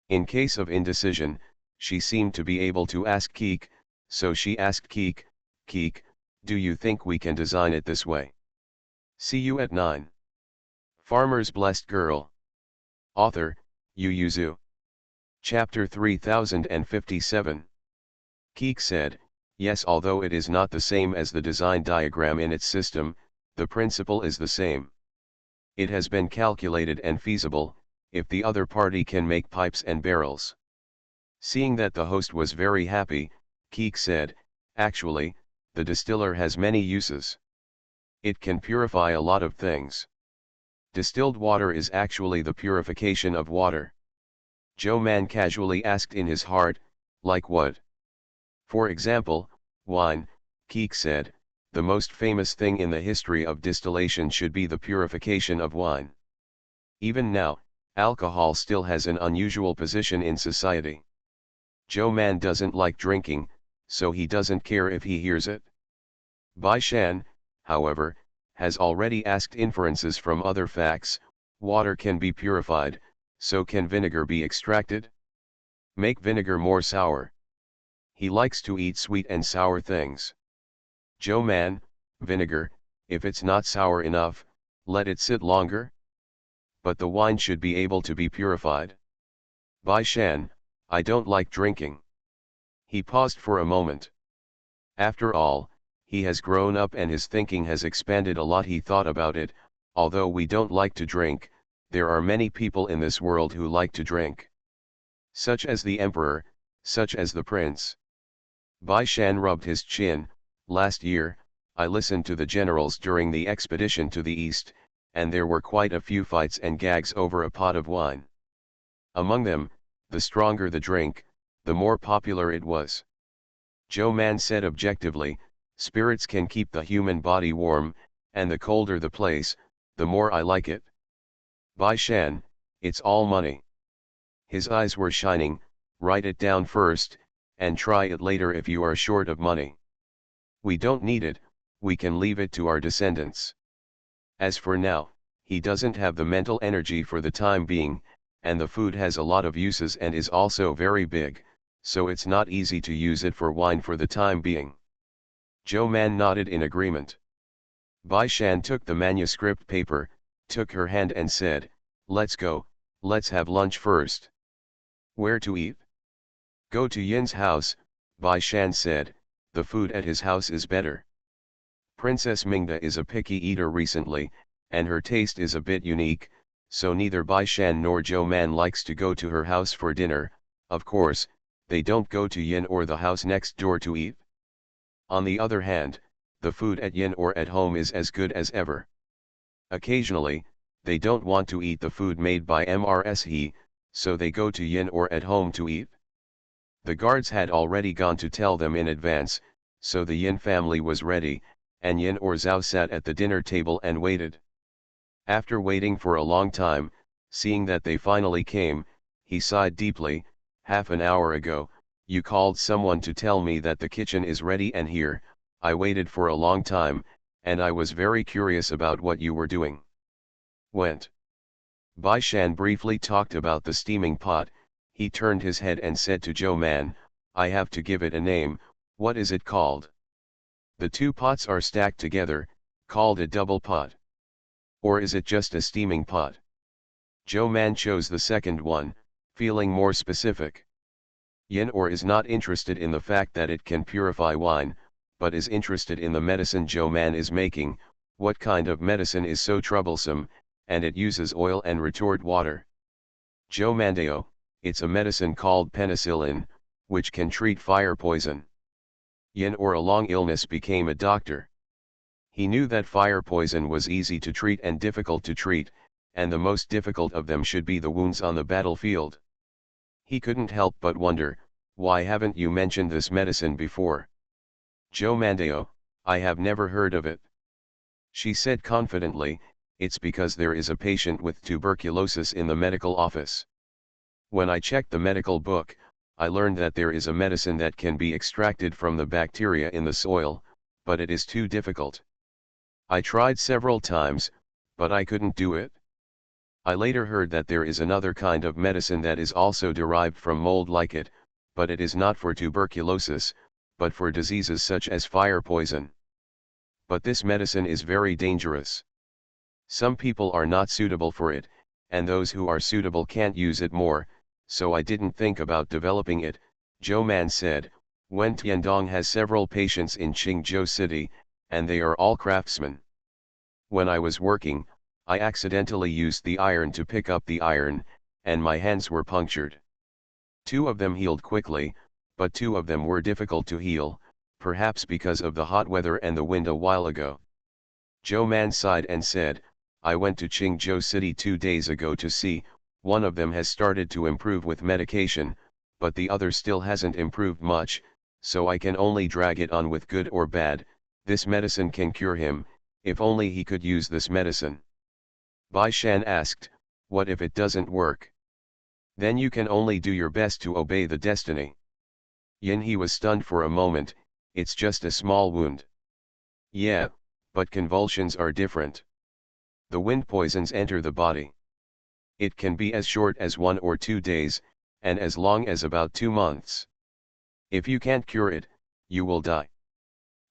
In case of indecision, she seemed to be able to ask Keek, so she asked Keek, "Keek, do you think we can design it this way?" See you at 9. Farmer's Blessed Girl. Author, Yu Zhu. Chapter 3057. Keek said, "Yes, although it is not the same as the design diagram in its system, the principle is the same. It has been calculated and feasible, if the other party can make pipes and barrels." Seeing that the host was very happy, Keek said, "Actually, the distiller has many uses. It can purify a lot of things. Distilled water is actually the purification of water." Zhou Man casually asked in his heart, "Like what?" "For example, wine," Keek said. "The most famous thing in the history of distillation should be the purification of wine. Even now, alcohol still has an unusual position in society. Zhou Man doesn't like drinking, so he doesn't care if he hears it. Bai Shan, however, has already asked inferences from other facts. Water can be purified, so can vinegar be extracted? Make vinegar more sour. He likes to eat sweet and sour things. Zhou Man, vinegar, if it's not sour enough, let it sit longer? But the wine should be able to be purified. Bai Shan, I don't like drinking." He paused for a moment. After all, he has grown up and his thinking has expanded a lot. He thought about it. Although we don't like to drink, there are many people in this world who like to drink. Such as the emperor, such as the prince. Bai Shan rubbed his chin. "Last year, I listened to the generals during the expedition to the east, and there were quite a few fights and gags over a pot of wine. Among them, the stronger the drink, the more popular it was." Zhou Man said objectively, "Spirits can keep the human body warm, and the colder the place, the more I like it." Bai Shan, "It's all money." His eyes were shining. "Write it down first, and try it later if you are short of money. We don't need it, we can leave it to our descendants. As for now, he doesn't have the mental energy for the time being, and the food has a lot of uses and is also very big, so it's not easy to use it for wine for the time being." Zhou Man nodded in agreement. Bai Shan took the manuscript paper, took her hand and said, "Let's go, let's have lunch first." "Where to eat?" "Go to Yin's house," Bai Shan said. "The food at his house is better. Princess Mingda is a picky eater recently, and her taste is a bit unique, so neither Bai Shan nor Zhou Man likes to go to her house for dinner. Of course, they don't go to Yin or the house next door to eat. On the other hand, the food at Yin or at home is as good as ever. Occasionally, they don't want to eat the food made by Mrs. He, so they go to Yin or at home to eat." The guards had already gone to tell them in advance, so the Yin family was ready, and Yin or Zhao sat at the dinner table and waited. After waiting for a long time, seeing that they finally came, he sighed deeply. Half an hour ago, you called someone to tell me that the kitchen is ready, and here, I waited for a long time, and I was very curious about what you were doing. Went. Bai Shan briefly talked about the steaming pot. He turned his head and said to Zhou Man, I have to give it a name. What is it called? The two pots are stacked together, called a double pot. Or is it just a steaming pot? Zhou Man chose the second one, feeling more specific. Yin or is not interested in the fact that it can purify wine, but is interested in the medicine Zhou Man is making. What kind of medicine is so troublesome, and it uses oil and retort water? Zhou Mandeo, it's a medicine called penicillin, which can treat fire poison. Yin or a long illness became a doctor. He knew that fire poison was easy to treat and difficult to treat, and the most difficult of them should be the wounds on the battlefield. He couldn't help but wonder, why haven't you mentioned this medicine before? Zhou Mandeo, I have never heard of it. She said confidently, it's because there is a patient with tuberculosis in the medical office. When I checked the medical book, I learned that there is a medicine that can be extracted from the bacteria in the soil, but it is too difficult. I tried several times, but I couldn't do it. I later heard that there is another kind of medicine that is also derived from mold like it, but it is not for tuberculosis, but for diseases such as fire poison. But this medicine is very dangerous. Some people are not suitable for it, and those who are suitable can't use it more, so I didn't think about developing it, Zhou Man said. Wen Tiandong has several patients in Qingzhou City, and they are all craftsmen. When I was working, I accidentally used the iron to pick up the iron, and my hands were punctured. 2 of them healed quickly, but 2 of them were difficult to heal, perhaps because of the hot weather and the wind a while ago. Zhou Man sighed and said, I went to Qingzhou City 2 days ago to see, one of them has started to improve with medication, but the other still hasn't improved much, so I can only drag it on with good or bad. This medicine can cure him, if only he could use this medicine. Bai Shan asked, what if it doesn't work? Then you can only do your best to obey the destiny. Yin he was stunned for a moment, it's just a small wound. Yeah, but convulsions are different. The wind poisons enter the body. It can be as short as 1 or 2 days, and as long as about 2 months. If you can't cure it, you will die.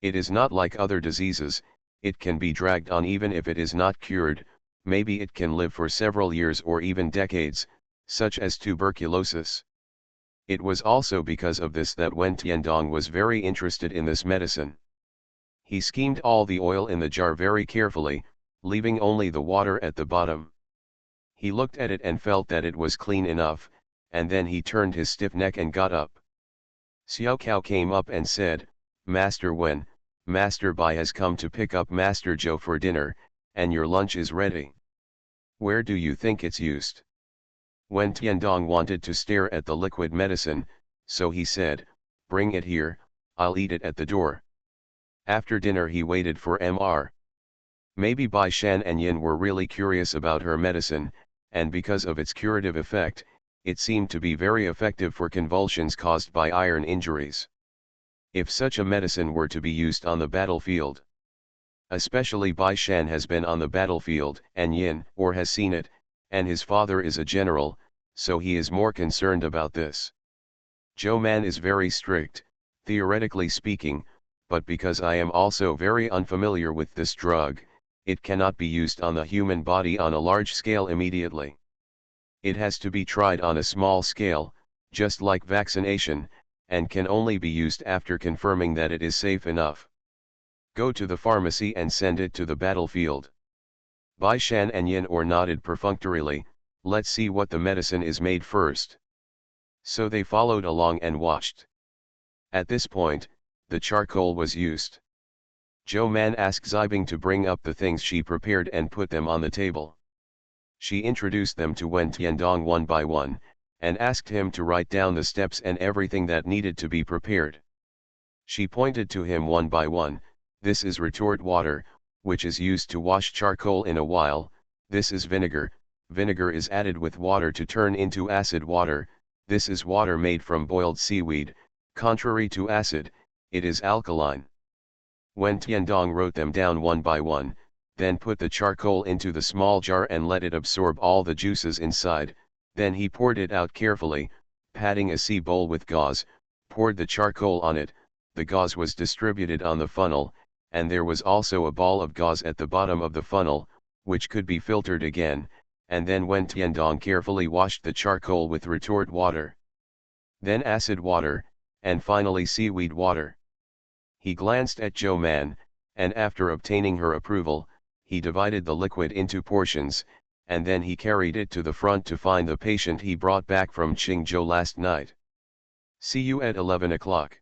It is not like other diseases, it can be dragged on even if it is not cured, maybe it can live for several years or even decades, such as tuberculosis. It was also because of this that Wen Tiandong was very interested in this medicine. He skimmed all the oil in the jar very carefully, leaving only the water at the bottom. He looked at it and felt that it was clean enough, and then he turned his stiff neck and got up. Xiao Cao came up and said, Master Wen, Master Bai has come to pick up Master Zhou for dinner, and your lunch is ready. Where do you think it's used? Wen Tiandong wanted to stare at the liquid medicine, so he said, bring it here, I'll eat it at the door. After dinner he waited for Mr. Maybe Bai Shan and Yin were really curious about her medicine, and because of its curative effect, it seemed to be very effective for convulsions caused by iron injuries. If such a medicine were to be used on the battlefield. Especially Bai Shan has been on the battlefield, and Yin or has seen it, and his father is a general, so he is more concerned about this. Zhou Man is very strict, theoretically speaking, but because I am also very unfamiliar with this drug, it cannot be used on the human body on a large scale immediately. It has to be tried on a small scale, just like vaccination, and can only be used after confirming that it is safe enough. Go to the pharmacy and send it to the battlefield. Bai Shan and Yin or nodded perfunctorily, let's see what the medicine is made first. So they followed along and watched. At this point, the charcoal was used. Zhou Man asked Zibing to bring up the things she prepared and put them on the table. She introduced them to Wen Tiandong one by one, and asked him to write down the steps and everything that needed to be prepared. She pointed to him one by one. This is retort water, which is used to wash charcoal in a while. This is vinegar. Vinegar is added with water to turn into acid water. This is water made from boiled seaweed. Contrary to acid, it is alkaline. When Tiandong wrote them down one by one, then put the charcoal into the small jar and let it absorb all the juices inside, then he poured it out carefully, patting a sea bowl with gauze, poured the charcoal on it. The gauze was distributed on the funnel, and there was also a ball of gauze at the bottom of the funnel, which could be filtered again, and then when Tiandong carefully washed the charcoal with retort water, then acid water, and finally seaweed water. He glanced at Zhou Man, and after obtaining her approval, he divided the liquid into portions, and then he carried it to the front to find the patient he brought back from Qingzhou last night. See you at 11 o'clock.